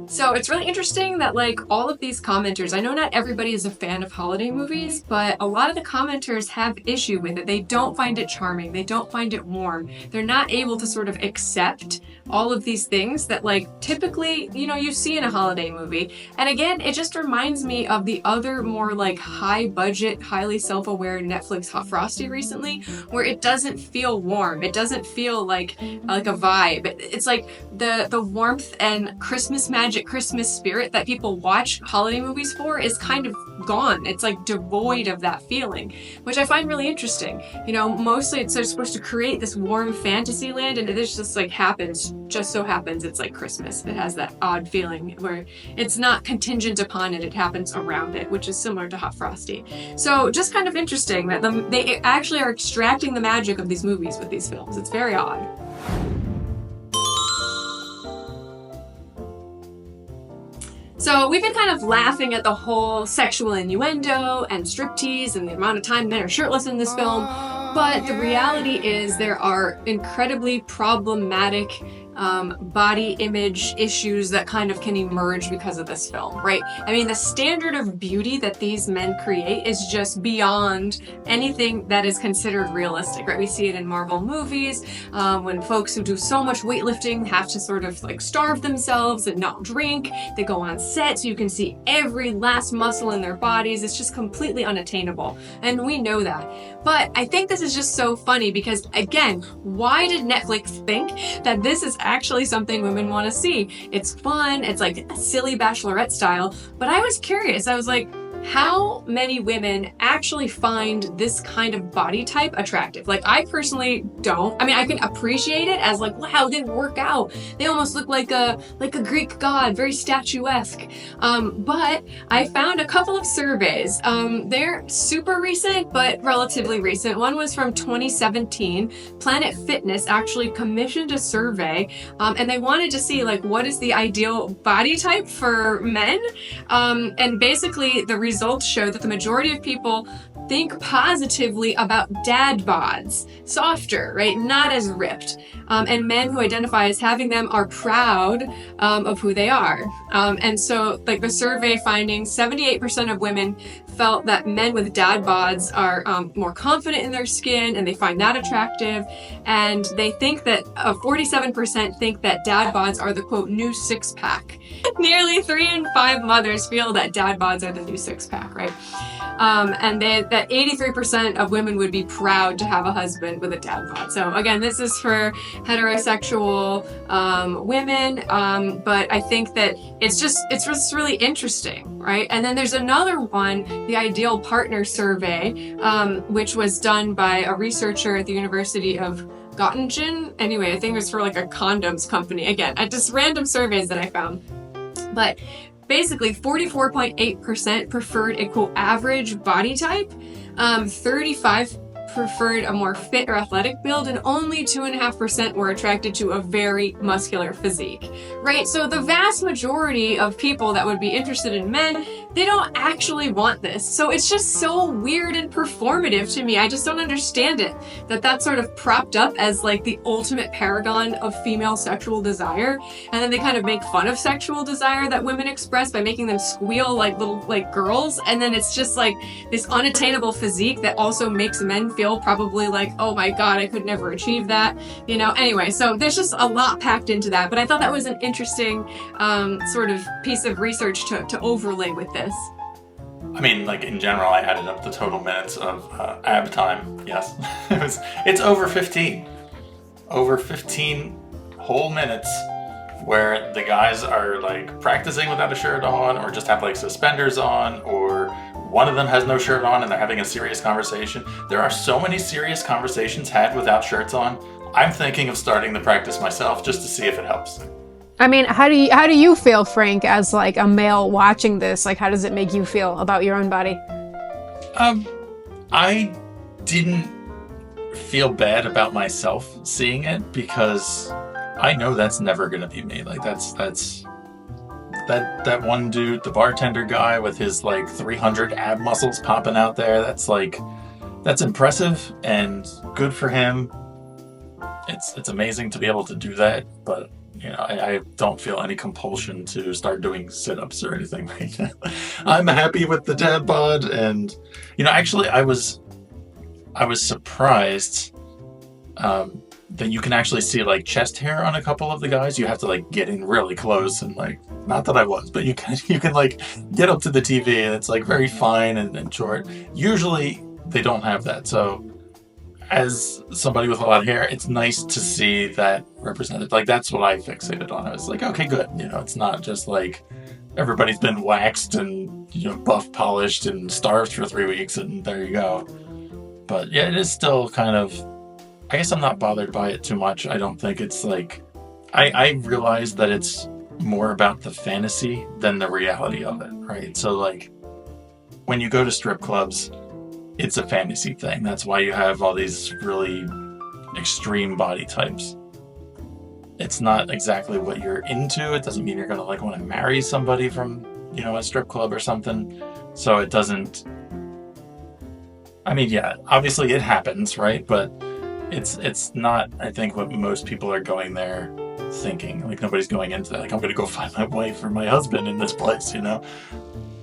So it's really interesting that like all of these commenters, I know not everybody is a fan of holiday movies, but a lot of the commenters have issue with it. They don't find it charming. They don't find it warm. They're not able to sort of accept all of these things that like typically, you see in a holiday movie. And again, it just reminds me of the other more like high budget, highly self-aware Netflix Hot Frosty recently, where it doesn't feel warm. It doesn't feel like a vibe. It's like the warmth and Christmas magic, Christmas spirit that people watch holiday movies for is kind of gone. It's like devoid of that feeling, which I find really interesting. Mostly it's supposed to create this warm fantasy land, and this just like just so happens it's like Christmas. It has that odd feeling where it's not contingent upon it, it happens around it, which is similar to Hot Frosty. So just kind of interesting that they actually are extracting the magic of these movies with these films. It's very odd. So we've been kind of laughing at the whole sexual innuendo and striptease and the amount of time men are shirtless in this film, but the reality is there are incredibly problematic body image issues that kind of can emerge because of this film, right? I mean, the standard of beauty that these men create is just beyond anything that is considered realistic, right? We see it in Marvel movies, when folks who do so much weightlifting have to sort of like starve themselves and not drink. They go on set so you can see every last muscle in their bodies. It's just completely unattainable, and we know that. But I think this is just so funny because, again, why did Netflix think that this is actually something women want to see? It's fun, it's like a silly bachelorette style, but I was curious. I was like, how many women actually find this kind of body type attractive. Like, I personally don't. I mean, I can appreciate it as like, wow, they work out. They almost look like a Greek god, very statuesque. But I found a couple of surveys. They're super recent, but relatively recent. One was from 2017. Planet Fitness actually commissioned a survey, and they wanted to see like, what is the ideal body type for men? And basically the results show that the majority of people think positively about dad bods, softer, right? Not as ripped. And men who identify as having them are proud of who they are. And so like the survey findings, 78% of women felt that men with dad bods are more confident in their skin and they find that attractive. And they think that 47% think that dad bods are the quote new six pack. Nearly 3 in 5 mothers feel that dad bods are the new six pack, right? And that 83% of women would be proud to have a husband with a dad bod. So again, this is for heterosexual women, but I think that it's just really interesting, right? And then there's another one, the Ideal Partner Survey, which was done by a researcher at the University of Göttingen. Anyway, I think it was for like a condoms company. Again, just random surveys that I found. But basically 44.8% preferred a quote average body type, 35 preferred a more fit or athletic build, and only 2.5% were attracted to a very muscular physique, right? So the vast majority of people that would be interested in men, they don't actually want this. So it's just so weird and performative to me. I just don't understand it, that that's sort of propped up as like the ultimate paragon of female sexual desire. And then they kind of make fun of sexual desire that women express by making them squeal like little like girls. And then it's just like this unattainable physique that also makes men feel probably like, oh my god, I could never achieve that, you know. Anyway, so there's just a lot packed into that, but I thought that was an interesting sort of piece of research to overlay with this. I mean, like in general, I added up the total minutes of ab time. Yes, it's over 15 whole minutes where the guys are like practicing without a shirt on, or just have like suspenders on, or one of them has no shirt on and they're having a serious conversation. There are so many serious conversations had without shirts on. I'm thinking of starting the practice myself just to see if it helps. I mean, how do you feel, Frank, as like a male watching this? Like, how does it make you feel about your own body? I didn't feel bad about myself seeing it because I know that's never gonna be me. Like that one dude, the bartender guy with his like 300 ab muscles popping out there, that's impressive and good for him. It's amazing to be able to do that, but you know, I don't feel any compulsion to start doing sit-ups or anything right now. I'm happy with the dad bod, and you know, actually I was surprised that you can actually see like chest hair on a couple of the guys. You have to like get in really close and like, not that I was, but you can like get up to the TV and it's like very fine and short. Usually they don't have that. So as somebody with a lot of hair, it's nice to see that represented. Like that's what I fixated on. I was like, okay, good. You know, it's not just like everybody's been waxed and, you know, buff polished and starved for 3 weeks and there you go. But yeah, it is still kind of, I guess I'm not bothered by it too much. I don't think it's like, I realize that it's more about the fantasy than the reality of it, right? So like, when you go to strip clubs, it's a fantasy thing. That's why you have all these really extreme body types. It's not exactly what you're into. It doesn't mean you're gonna like want to marry somebody from, you know, a strip club or something. So it doesn't, I mean, yeah, obviously it happens, right? But it's not, I think, what most people are going there thinking. Like nobody's going into that like, I'm gonna go find my wife or my husband in this place, you know?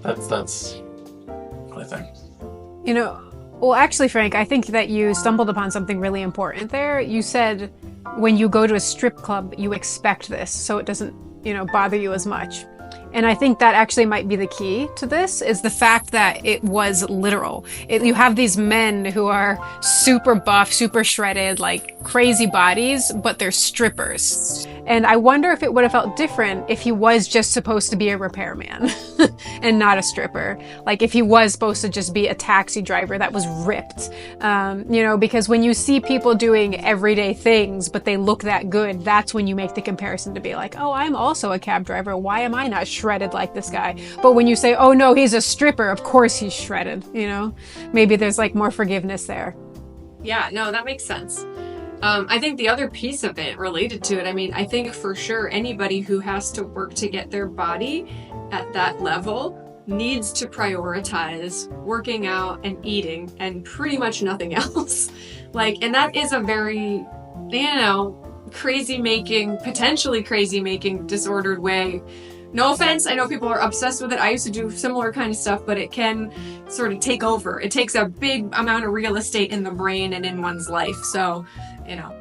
That's what I think. You know, well, actually, Frank, I think that you stumbled upon something really important there. You said when you go to a strip club, you expect this, so it doesn't, you know, bother you as much. And I think that actually might be the key to this, is the fact that it was literal. You have these men who are super buff, super shredded, like crazy bodies, but they're strippers. And I wonder if it would have felt different if he was just supposed to be a repairman and not a stripper. Like if he was supposed to just be a taxi driver that was ripped. You know, because when you see people doing everyday things, but they look that good, that's when you make the comparison to be like, oh, I'm also a cab driver. Why am I not shredded like this guy? But when you say, oh no, he's a stripper, of course he's shredded, you know? Maybe there's like more forgiveness there. Yeah, no, that makes sense. I think the other piece of it related to it, I mean, I think for sure anybody who has to work to get their body at that level needs to prioritize working out and eating and pretty much nothing else. Like, and that is a very, you know, potentially crazy making disordered way. No offense, I know people are obsessed with it. I used to do similar kind of stuff, but it can sort of take over. It takes a big amount of real estate in the brain and in one's life. So, you know.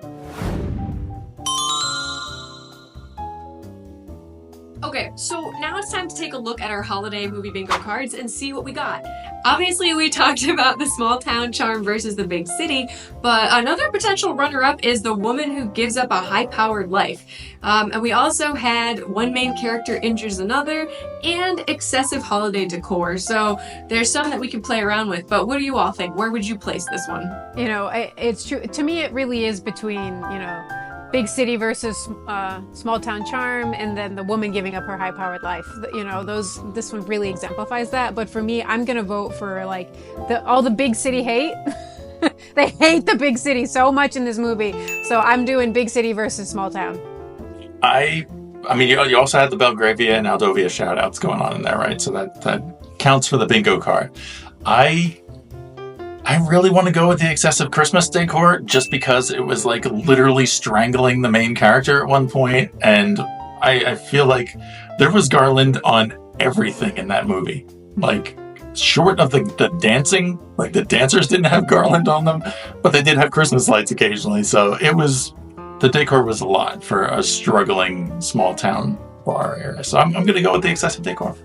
Okay, so now it's time to take a look at our holiday movie bingo cards and see what we got. Obviously, we talked about the small town charm versus the big city, but another potential runner-up is the woman who gives up a high-powered life. And we also had one main character injures another and excessive holiday decor. So there's some that we can play around with, but what do you all think? Where would you place this one? You know, it's true. To me, it really is between, you know, big city versus small town charm, and then the woman giving up her high-powered life. You know, this one really exemplifies that. But for me, I'm gonna vote for like all the big city hate. They hate the big city so much in this movie. So I'm doing big city versus small town. I mean, you also had the Belgravia and Aldovia shout-outs going on in there, right? So that counts for the bingo card. I really want to go with the excessive Christmas decor just because it was like literally strangling the main character at one point, and I feel like there was garland on everything in that movie. Like, short of the dancing, like the dancers didn't have garland on them, but they did have Christmas lights occasionally, so the decor was a lot for a struggling small town bar area. So I'm going to go with the excessive decor.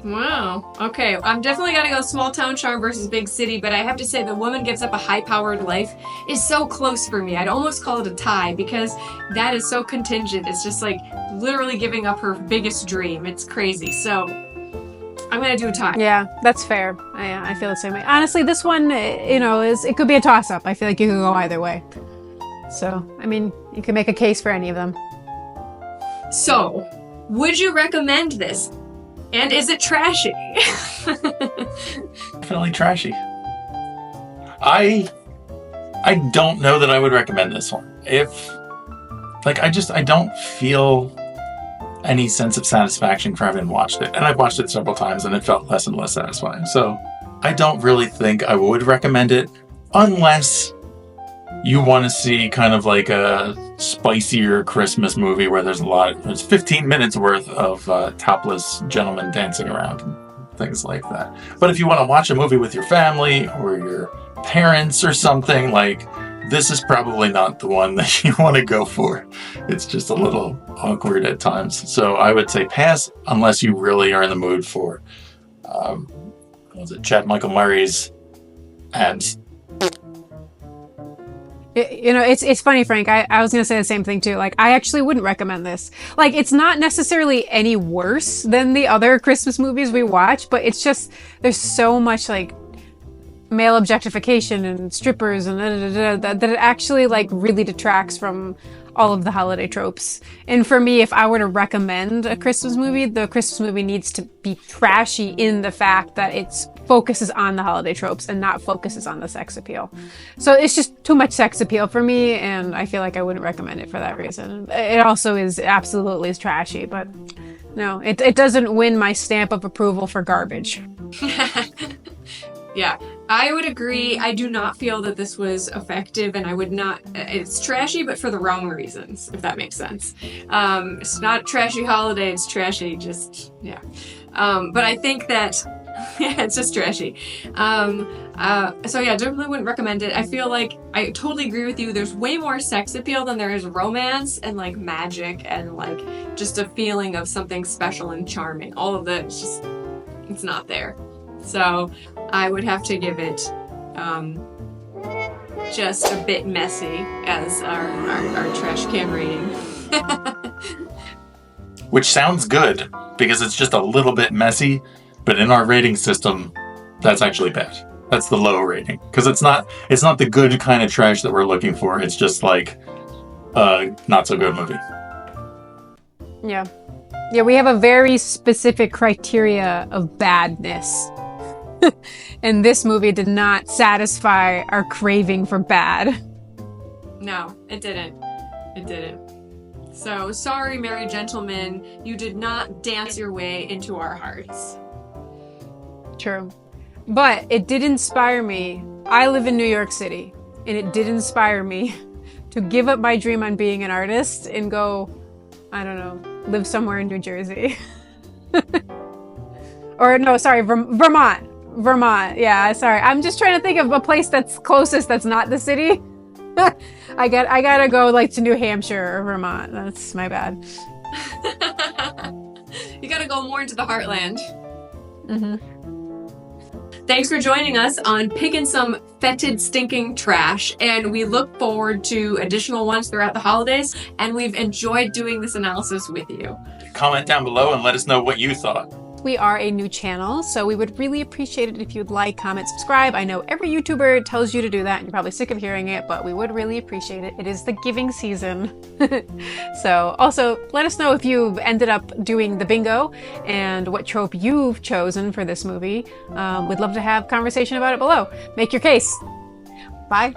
Wow. Okay, I'm definitely gonna go small town charm versus big city, but I have to say the woman gives up a high-powered life is so close for me. I'd almost call it a tie because that is so contingent. It's just like literally giving up her biggest dream. It's crazy. So I'm gonna do a tie. Yeah, that's fair. I feel the same way. Honestly, this one, you know, it could be a toss-up. I feel like you could go either way. So, I mean, you can make a case for any of them. So, would you recommend this? And is it trashy? Definitely trashy. I don't know that I would recommend this one. I don't feel any sense of satisfaction for having watched it. And I've watched it several times and it felt less and less satisfying. So I don't really think I would recommend it unless you want to see kind of like a spicier Christmas movie where there's 15 minutes worth of topless gentlemen dancing around and things like that. But if you want to watch a movie with your family or your parents or something, like, this is probably not the one that you want to go for. It's just a little awkward at times. So I would say pass unless you really are in the mood for, Chad Michael Murray's abs. You know, it's funny, Frank. I was going to say the same thing too. Like, I actually wouldn't recommend this. Like, it's not necessarily any worse than the other Christmas movies we watch, but it's just, there's so much like male objectification and strippers and that it actually like really detracts from all of the holiday tropes. And for me, if I were to recommend a Christmas movie, the Christmas movie needs to be trashy in the fact that it focuses on the holiday tropes and not focuses on the sex appeal. So it's just too much sex appeal for me, and I feel like I wouldn't recommend it for that reason. It also is absolutely trashy, but no, it doesn't win my stamp of approval for garbage. Yeah, I would agree. I do not feel that this was effective, and I would not. It's trashy, but for the wrong reasons, if that makes sense. It's not trashy holiday. It's trashy, just yeah. But I think that yeah, it's just trashy. So yeah, definitely wouldn't recommend it. I feel like I totally agree with you. There's way more sex appeal than there is romance and like magic and like just a feeling of something special and charming. All of that, it's not there. So I would have to give it just a bit messy as our trash can rating. Which sounds good because it's just a little bit messy, but in our rating system, that's actually bad. That's the low rating because it's not the good kind of trash that we're looking for. It's just like a not so good movie. Yeah. Yeah, we have a very specific criteria of badness. And this movie did not satisfy our craving for bad. No, it didn't. It didn't. So, sorry, merry gentlemen, you did not dance your way into our hearts. True. But it did inspire me. I live in New York City, and it did inspire me to give up my dream on being an artist and go, I don't know, live somewhere in New Jersey. Or no, sorry, Vermont. Vermont. Yeah, sorry. I'm just trying to think of a place that's closest that's not the city. I gotta go like to New Hampshire or Vermont. That's my bad. You gotta go more into the heartland. Mm-hmm. Thanks for joining us on Picking Some Fetid Stinking Trash, and we look forward to additional ones throughout the holidays, and we've enjoyed doing this analysis with you. Comment down below and let us know what you thought. We are a new channel, so we would really appreciate it if you'd like, comment, subscribe. I know every YouTuber tells you to do that, and you're probably sick of hearing it, but we would really appreciate it. It is the giving season. So also, let us know if you've ended up doing the bingo and what trope you've chosen for this movie. We'd love to have conversation about it below. Make your case. Bye.